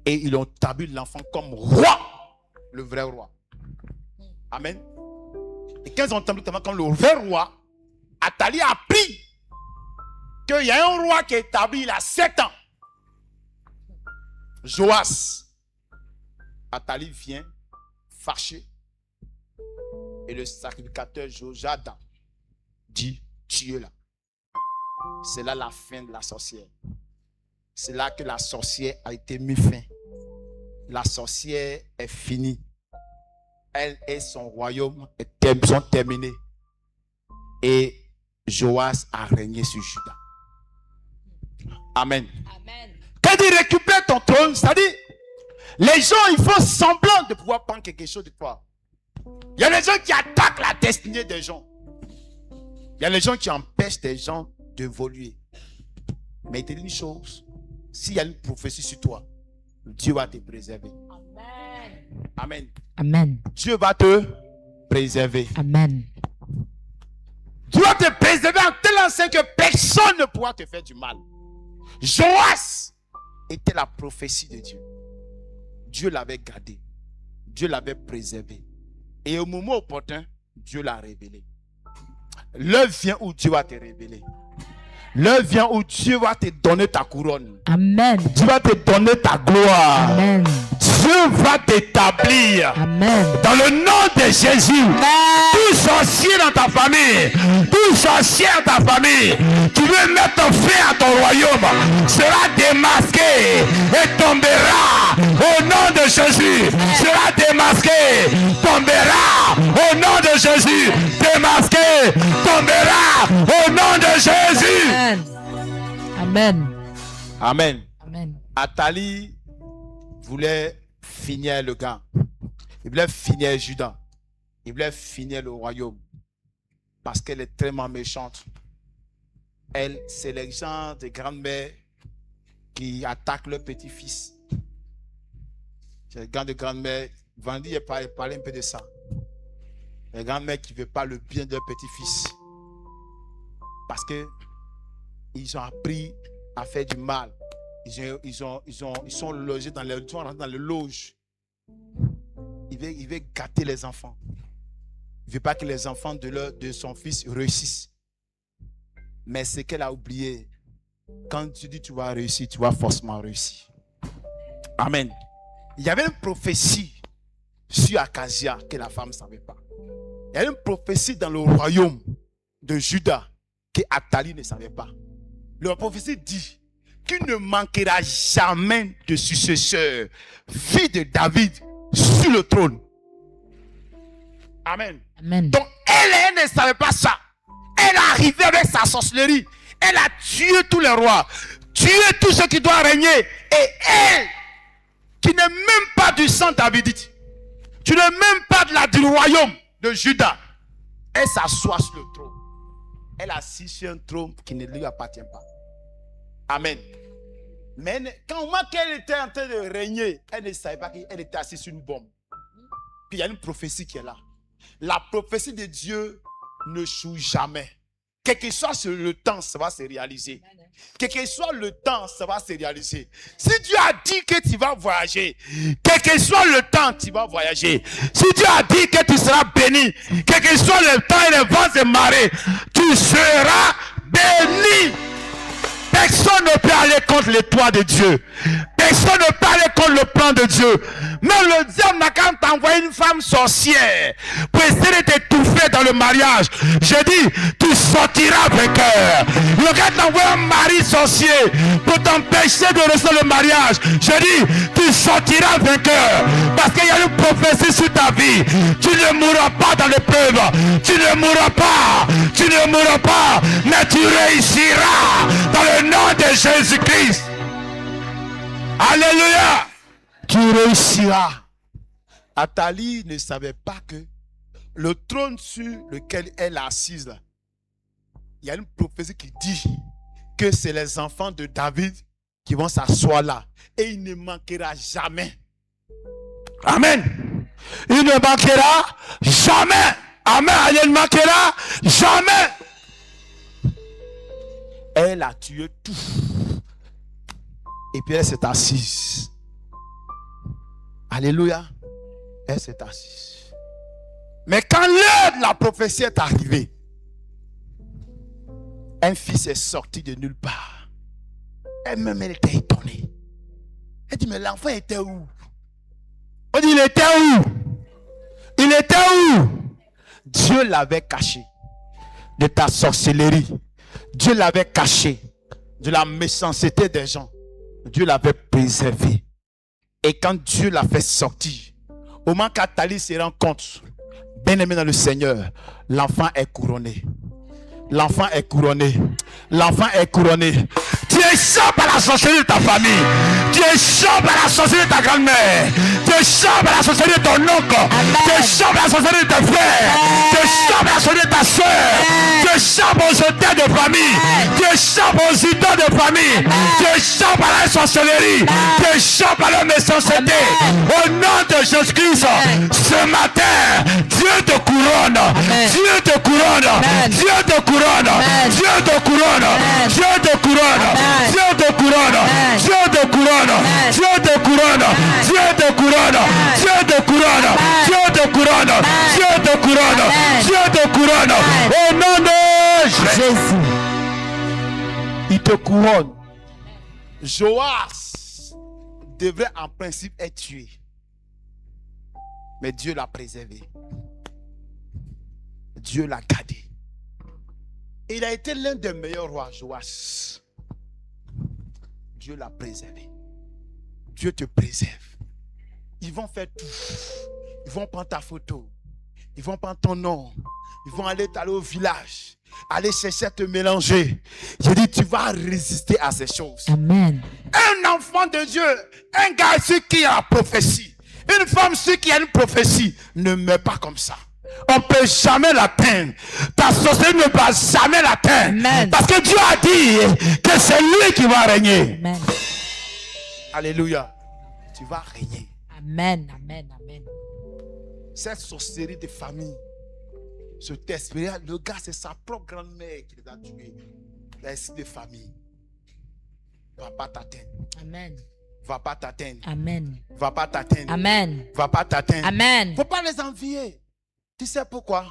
Et ils ont établi l'enfant comme roi, le vrai roi. Amen. Et quand ils ont établi l'enfant comme le vrai roi, Athalie a appris qu'il y a un roi qui est établi il a 7 ans. Joas. Athalie vient fâché. Et le sacrificateur Jojada dit, tuez-la. c'est là la fin de la sorcière. C'est là que la sorcière a été mise fin. La sorcière est finie. Elle et son royaume sont terminés. Et Joas a régné sur Juda. Amen. Amen. Quand il récupère ton trône, c'est-à-dire, les gens, ils font semblant de pouvoir prendre quelque chose de toi. Il y a des gens qui attaquent la destinée des gens. Il y a des gens qui empêchent des gens d'évoluer. Mais il te dit une chose. S'il y a une prophétie sur toi, Dieu va te préserver. Amen. Amen. Amen. Dieu va te préserver. Amen. Dieu va te préserver en tel enseigne que personne ne pourra te faire du mal. Joas était la prophétie de Dieu. Dieu l'avait gardé. Dieu l'avait préservé. Et au moment opportun, Dieu l'a révélé. L'heure vient où Dieu va te révéler. L'heure vient où Dieu va te donner ta couronne. Amen. Dieu va te donner ta gloire. Amen. Dieu va t'établir. Amen. Dans le nom de Jésus. Amen. Tout sorcier dans ta famille, tout sorcier dans ta famille, qui veut mettre fin à ton royaume, sera démasqué et tombera au nom de Jésus. Sera démasqué, tombera au nom de Jésus. Démasqué, tombera au nom de Jésus. Amen. Amen. Amen. Athalie voulait finir le gars. Il voulait finir Juda. Il voulait finir le royaume. Parce qu'elle est tellement méchante. Elle, c'est les gens des grandes-mères qui attaquent leur petit-fils. C'est les grands de grandes-mères. Vendy parlait un peu de ça. Les grandes-mères qui ne veulent pas le bien de leur petit-fils. Parce que ils ont appris à faire du mal. Ils sont logés dans les loges. Il veut gâter les enfants. Il ne veut pas que les enfants de son fils réussissent. Mais ce qu'elle a oublié, quand tu dis tu vas réussir, tu vas forcément réussir. Amen. Il y avait une prophétie sur Acacia que la femme ne savait pas. Il y avait une prophétie dans le royaume de Juda que Athalie ne savait pas. La prophétie dit qu'il ne manquera jamais de successeur, fille de David, sur le trône. Amen. Amen. Donc elle ne savait pas ça. Elle est arrivée avec sa sorcellerie. Elle a tué tous les rois, tué tous ceux qui doivent régner. Et elle, qui n'est même pas du sang davidite, tu n'es même pas du royaume de Juda, elle s'assoit sur le trône. Elle assise sur un trône qui ne lui appartient pas. Amen. Mais quand elle était en train de régner, elle ne savait pas qu'elle était assise sur une bombe. Puis il y a une prophétie qui est là. La prophétie de Dieu ne choue jamais. Quel que soit le temps, ça va se réaliser. Quel que soit le temps, ça va se réaliser. Si Dieu a dit que tu vas voyager, quel que soit le temps, tu vas voyager. Si Dieu a dit que tu seras béni, quel que soit le temps et les vents et marées, tu seras béni. Personne ne peut aller contre les toits de Dieu. Personne ne peut aller contre le plan de Dieu. Même le diable n'a qu'à t'envoyer une femme sorcière pour essayer de t'étouffer dans le mariage. Je dis, tu sortiras vainqueur. Il n'a qu'à t'envoyer un mari sorcier pour t'empêcher de rester le mariage. Je dis, tu sortiras vainqueur. Parce qu'il y a une prophétie sur ta vie. Tu ne mourras pas dans l'épreuve. Tu ne mourras pas. Tu ne mourras pas. Mais tu réussiras dans le nom de Jésus-Christ. Alléluia. Tu réussiras. Athalie ne savait pas que le trône sur lequel elle est assise, là, il y a une prophétie qui dit que c'est les enfants de David qui vont s'asseoir là. Et il ne manquera jamais. Amen. Il ne manquera jamais. Amen. Il ne manquera jamais. Elle a tué tout. Et puis elle s'est assise. Alléluia. Elle s'est assise. Mais quand l'heure de la prophétie est arrivée, un fils est sorti de nulle part. Elle-même, elle était étonnée. Elle dit, mais l'enfant était où? On dit, il était où? Il était où? Dieu l'avait caché de ta sorcellerie. Dieu l'avait caché de la méchanceté des gens. Dieu l'avait préservé. Et quand Dieu l'a fait sortir, au moment qu'Athalie se rend compte, bien aimé dans le Seigneur, l'enfant est couronné. L'enfant est couronné. L'enfant est couronné. Tu échappes à la sorcellerie de ta famille. Tu échappes à la sorcellerie de ta grand-mère. Tu échappes à la sorcellerie de ton oncle. Tu échappes à la sorcellerie de tes frères. Tu échappes à la sorcellerie de ta soeur. Tu échappes aux auteurs de famille. Tu échappes aux idoles de famille. Tu échappes à la sorcellerie. Tu échappes à la méchanceté. Au nom de Jésus-Christ, ce matin, Dieu te couronne. Dieu te couronne. Dieu te couronne. Dieu te couronne. Dieu te couronne. Dieu te couronne. Dieu te couronne. Dieu te couronne. Dieu te couronne. Dieu te couronne. Dieu te couronne. Dieu te couronne. Dieu te couronne. Au nom de Jésus. Il te couronne. Joas devrait en principe être tué. Mais Dieu l'a préservé. Dieu l'a gardé. Il a été l'un des meilleurs rois, Joas. Dieu l'a préservé. Dieu te préserve. Ils vont faire tout. Ils vont prendre ta photo. Ils vont prendre ton nom. Ils vont aller au village. Aller chercher à te mélanger. Je dis, tu vas résister à ces choses. Amen. Un enfant de Dieu, un gars sur qui a la prophétie, une femme sur qui a une prophétie, ne meurt pas comme ça. On ne peut jamais l'atteindre. Ta sorcellerie ne va jamais l'atteindre. Parce que Dieu a dit que c'est lui qui va régner. Amen. Alléluia. Tu vas régner. Amen. Amen. Amen. Cette sorcellerie de famille, cet esprit, le gars, c'est sa propre grand-mère qui les a tués. L'esprit de famille ne va pas t'atteindre. Amen. Va pas t'atteindre. Amen. Va pas t'atteindre. Amen. Va pas t'atteindre. Amen. Faut pas les envier. Tu sais pourquoi?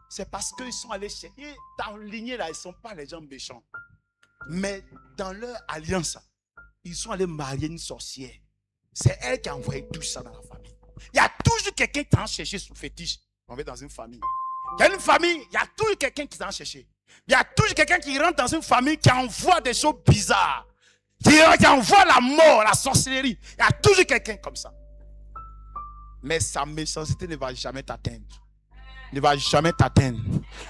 C'est parce qu'ils sont allés chercher. Dans la lignée là, ils ne sont pas les gens méchants. Mais dans leur alliance, ils sont allés marier une sorcière. C'est elle qui a envoyé tout ça dans la famille. Il y a toujours quelqu'un qui t'a cherché sous fétiche. On va dans une famille. Il y a une famille, il y a toujours quelqu'un qui t'a cherché. Il y a toujours quelqu'un qui rentre dans une famille qui envoie des choses bizarres. Qui envoie la mort, la sorcellerie. Il y a toujours quelqu'un comme ça. Mais sa méchanceté ne va jamais t'atteindre. Ne va jamais t'atteindre.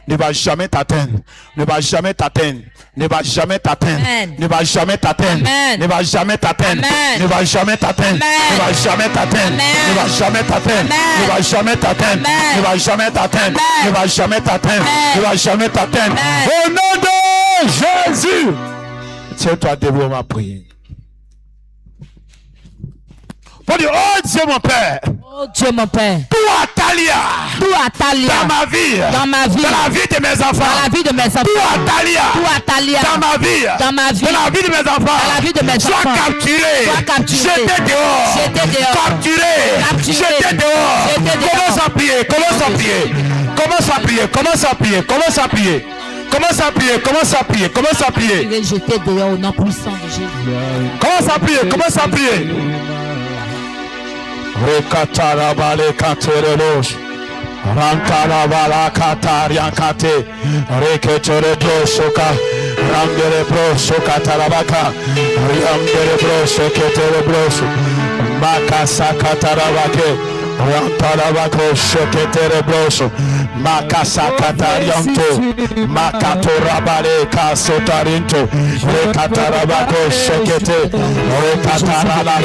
Ne va jamais t'atteindre. Ne va jamais t'atteindre. Ne va jamais t'atteindre. Ne va jamais t'atteindre. Ne va jamais t'atteindre. Ne va jamais t'atteindre. Ne va jamais t'atteindre. Ne va jamais t'atteindre. Ne va jamais t'atteindre. Ne va jamais t'atteindre. Ne va jamais t'atteindre. Ne va jamais t'atteindre. Au nom de Jésus. Tiens-toi debout, on va prier. Faut dire, oh Dieu mon Père. Oh Dieu mon Père. Tout Atalia. Tout Atalia. Dans ma vie. Dans ma vie. Dans la vie de mes enfants. Dans la vie de mes enfants. Tout Atalia. Tout Atalia. Dans ma vie. Dans ma vie. Dans la vie de mes enfants. Dans la vie de mes enfants. Sois capturé. Sois capturé. Jeté dehors. Jeté dehors. Capturé. Capturé. Jeté dehors. Jeté dehors. Commence à prier. Commence à prier. Commence à prier. Commence à prier. Commence à prier. Commence à prier, commence à prier, commence à prier. Il est jeté dehors au nom puissant de Jésus. Commence à prier, commence à prier. Rekatarabale kanterelos. Rantarabala katariankate. Reketere brosoka. Rangere brosoka tarabaka. Riamdere brosoketere broso. Makasa katarabake. Rantarabako sheketere broso. Makasa katarianto. Makatorabale kasotarinto. Rekatarabako shekete. Rekatarala.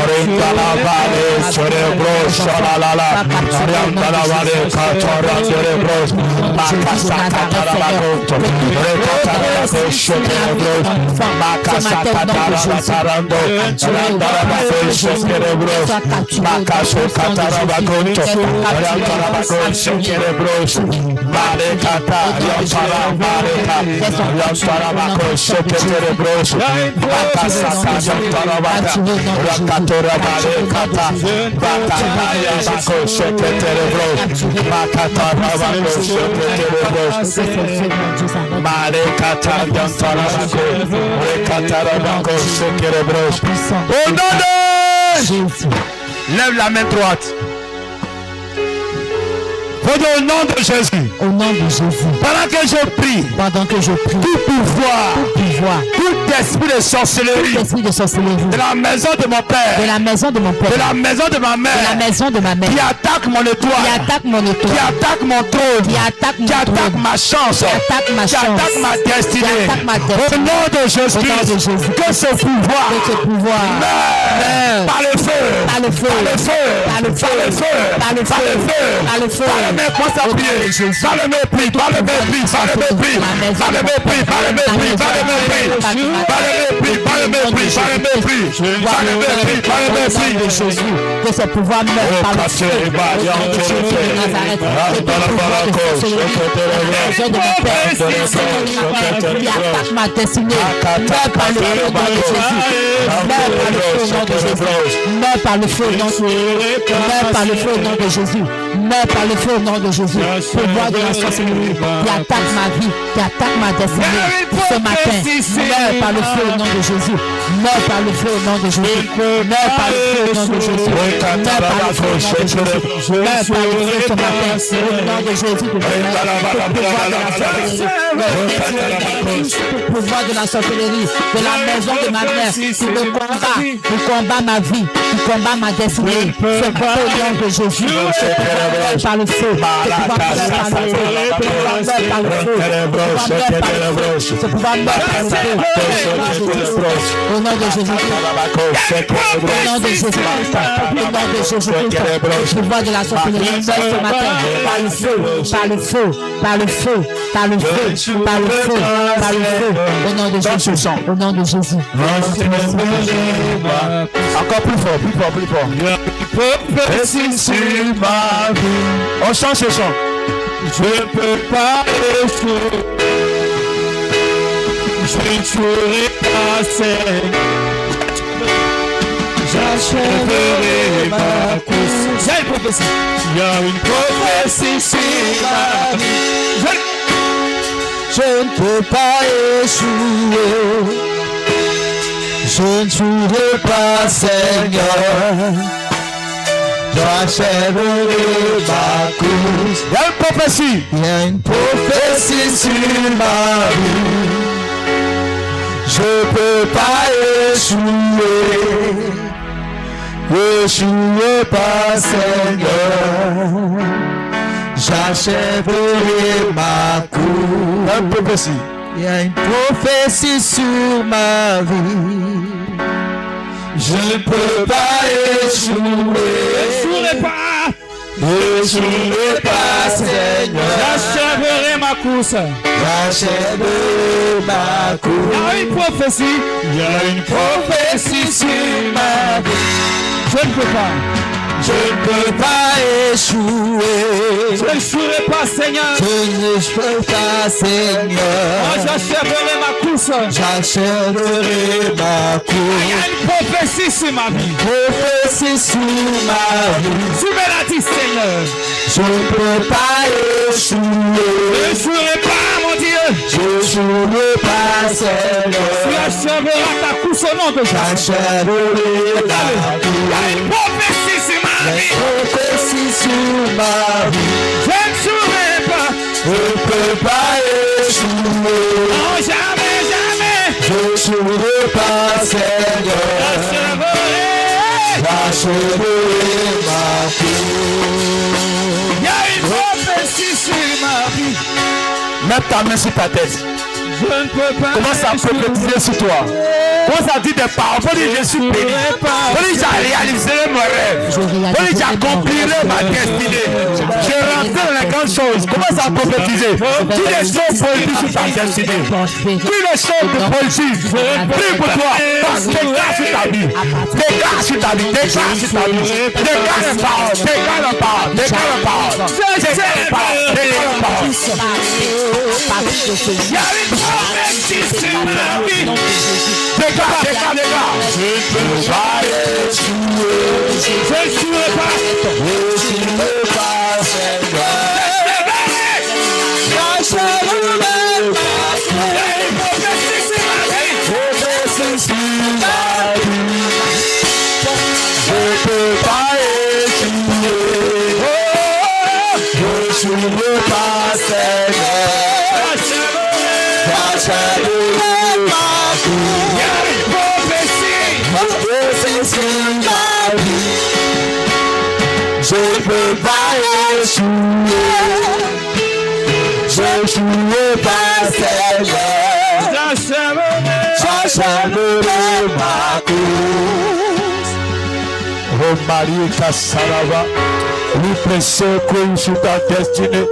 Rentalabale cerebro shalalala. Rentalabale katora cerebro. Makasa katarabakonto. Rekatarabako shekerebro. Makasa katarabatarando. Rentalabako shekerebro. Makaso katarabakonto. Rentalabako shekerebro. Malekata. Rentalabale. Rentalabako shekerebro. Makasa katarabakonto. Rakatora Bale Kata Bakata Yabako Sheketere Bros Makata Rabako Sheketere Bros Male Kata Yantara Bako Rekata Rabako Sheketere Bros. Au nom de Jésus. Lève la main droite. Faut dire au nom de Jésus. Au nom de Jésus. Pendant que je prie. Pendant que je prie. Tout pouvoir. Tout pouvoir. Tout esprit de sorcellerie. Tout esprit de sorcellerie. De la maison de mon père. De la maison de mon père. De la maison de ma mère. De la maison de ma mère. Qui attaque mon étoile. Qui attaque mon étoile. Qui attaque mon trône. Qui attaque mon Qui attaque trône. ma chance. Qui attaque ma Qui chance. attaque ma destinée. Qui attaque ma destinée. Au nom de Jésus. Au nom de Jésus. Que ce pouvoir. Que ce pouvoir. Meurt. Par le feu. Par le feu. Par le feu. Par le feu. Par le feu. Par le feu. Par le feu. Par le feu. Par le mépris. Commence à prier. Par le mépris. Par le mépris. Par le mépris. Par le mépris. Par le mépris. Par le mépris. Par le mépris. Par le mépris. Par le mépris. Par le mépris. Par le mépris de Jésus. Que ce pouvoir meurt par le feu. Au nom de Jésus de Nazareth. Que ce pouvoir de sorcellerie. La maison de mon père. Qui attaque ma destinée. Meurt par le feu au nom de Jésus. Meurt par le feu au nom de Jésus. Meurt par le feu au nom de Jésus. Meurt par le feu au nom de Jésus. Pouvoir de la sorcellerie qui attaque ma vie, qui attaque ma destinée ce matin. Meurt par le feu au nom de Jésus. Meurt par le feu au nom de Jésus. Meurt par le feu au nom de Jésus. Meurt par le feu au nom de Jésus. Meurt par le feu ce matin au nom de Jésus. Pouvoir de la sorcellerie, de la maison de ma mère, qui me combat ma vie, qui combat ma destinée. Ce matin au nom de Jésus. Par le feu, au nom de Jésus, au nom de Jésus, au nom de Jésus, le pouvoir de la sorcellerie ce matin, par le feu, par le feu, par le feu, par le feu, par le feu, par le feu, au nom de Jésus, au nom de Jésus. Encore plus fort, plus fort, plus fort. On chante ce chant. Je ne peux pas échouer. Je ne serai pas seul. J'achèverai ma course. J'ai une prophétie. Il y a une prophétie sur ma vie. Je ne peux pas échouer. Je ne jouerai pas, Seigneur. J'achèverai ma course. Il y a une prophétie. Il y a une prophétie sur ma vie. Je peux pas échouer. Échouer pas, Seigneur. J'achèverai ma course. Il y a une prophétie. Il y a une prophétie sur ma vie. Je ne peux pas échouer. Échouer pas, Seigneur. J'achèverai ma course. J'achèverai ma course. Il y a une prophétie. Il y a une prophétie sur ma vie. Je ne peux pas. Je ne peux pas échouer. Je n'échouerai pas, Seigneur. Je n'échouerai pas, Seigneur. J'achèverai ma course. J'achèverai ma Il y a course. une prophétie sur ma vie. Prophétie sur ma vie. Tu me l'as dit, Seigneur. Je ne peux pas Je échouer. n'échouerai pas, mon Dieu. Je n'échouerai pas, Tu Seigneur. achèveras ta course au nom de Jésus. J'achèverai ma Il y a une course. prophétie sur ma vie. Prophétie sur ma vie. Je n'échouerai pas. Je ne peux pas échouer. Non, jamais, jamais. Je n'échouerai pas, Seigneur. J'achèverai. J'achèverai ma course. Il y a une prophétie sur ma vie. Mets ta main sur ta tête. Je ne peux pas. Commence à prophétiser sur toi. Commence à dire des paroles. Faut dire je suis béni. Faut dire j'ai réalisé mon rêve. Faut dire j'accomplirai ma destinée. Je rentre dans les grandes choses. Commence à prophétiser. Dis les choses politiques sur ta destinée. Dis les choses de politique. Prie pour toi. Déclare sur ta vie. Déclare sur ta vie. Déclare sur ta vie. Déclare les paroles. Déclare les paroles. Déclare les paroles. Déclare les paroles. Déclare les paroles. Il y a une prophétie sur ma vie. Déclare, déclare, déclare. Je ne peux pas échouer. Je ne jouerai pas. Je ne peux pas, Seigneur. J'achèverai ma course. Il y a une prophétie sur ma vie. Prophétie sur ma vie. Je ne peux pas échouer. Je j'échouerai pas, Seigneur. J'achèverai ma course. Oh Marie Kassarava, le précieux coule sur ta destinée,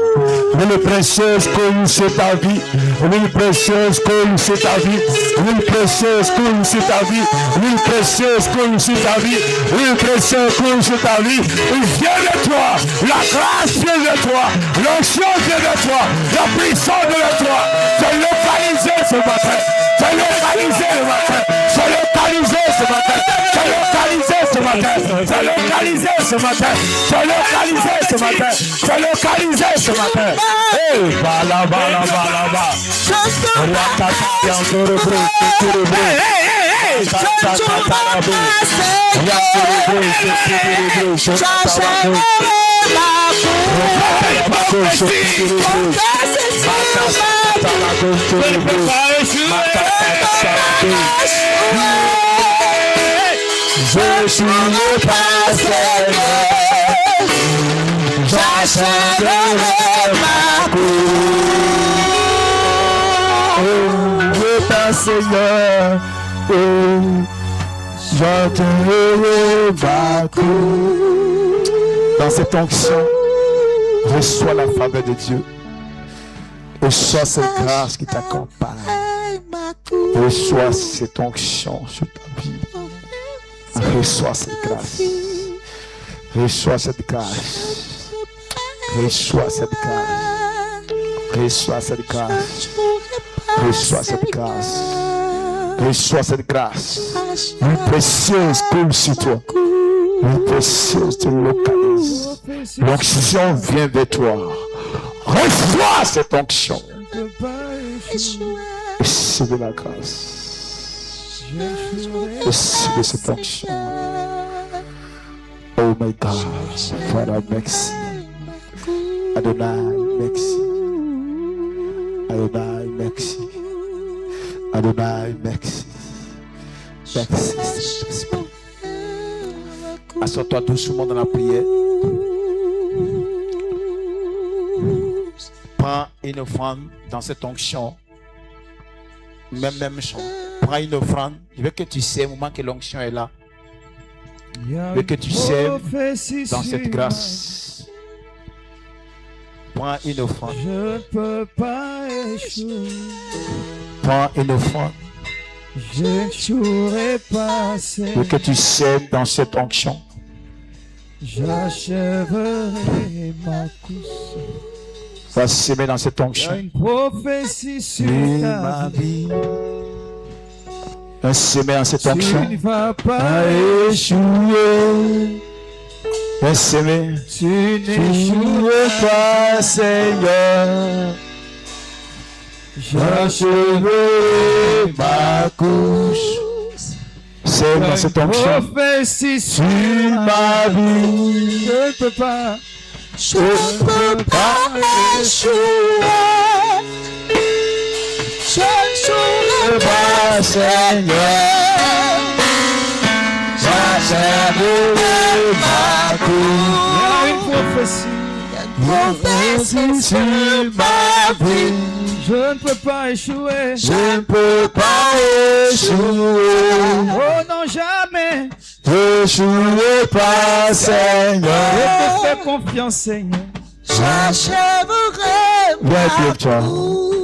le précieuse coule sur ta vie, le précieuse coule sur ta vie, le précieuse coule sur ta vie, le précieuse coule sur ta vie, le précieux coule sur ta vie. Il vient de toi, la grâce vient de toi, l'onction vient de toi, la puissance vient de toi. C'est localisé ce matin, c'est localisé le matin, c'est localisé ce matin, c'est localisé ce matin, c'est localisé ce matin, c'est localisé ce matin, c'est localisé ce matin. Eh, bala. Je suis le pasteur, j'achèverai ma course. Le Seigneur, j'achèverai ma course. Dans cette onction, reçois la faveur de Dieu. Reçois cette grâce qui t'accompagne. Reçois cette onction sur ta vie. Reçois cette grâce. Reçois cette grâce. Reçois cette grâce. Reçois cette grâce. Reçois cette grâce. Reçois cette grâce. Une précieuse coule sur toi. Une précieuse te localise. L'onction vient vers toi. Reçois cette onction. Recevez la grâce. Recevez cette onction. Oh my God, Father, merci. Adonai, merci. Adonai, merci. Adonai, merci. Merci, Saint-Esprit. Assois-toi doucement dans la prière. Prends une offrande dans cette onction. Même chant. Prends une offrande. Je veux que tu sais, au moment que l'onction est là. Je veux que tu sèves dans cette grâce. Prends une offrande. Je ne peux pas échouer. Prends une offrande. J'échouerai pas. Je veux que tu sèves dans cette onction. J'achèverai ma course. Va s'aimer dans cette Il y onction. a une prophétie sur ta vie. Va s'aimer dans cette Tu onction. ne vas pas Échouer. Va s'aimer. Tu n'échoueras pas, Seigneur. J'achèverai ma couche. C'est dans cette onction. prophétie sur ma vie. Je ne peux pas. Je ne peux pas échouer. Je ne pas, Seigneur. J'achèverai ma Il y a une prophétie. couche sur ma vie. Je ne peux pas échouer. Je ne peux pas échouer. Oh non, jamais. Je n'échouerai pas, Je Seigneur. te fais confiance, Seigneur. J'achèverai ma Viens, Pierre. course.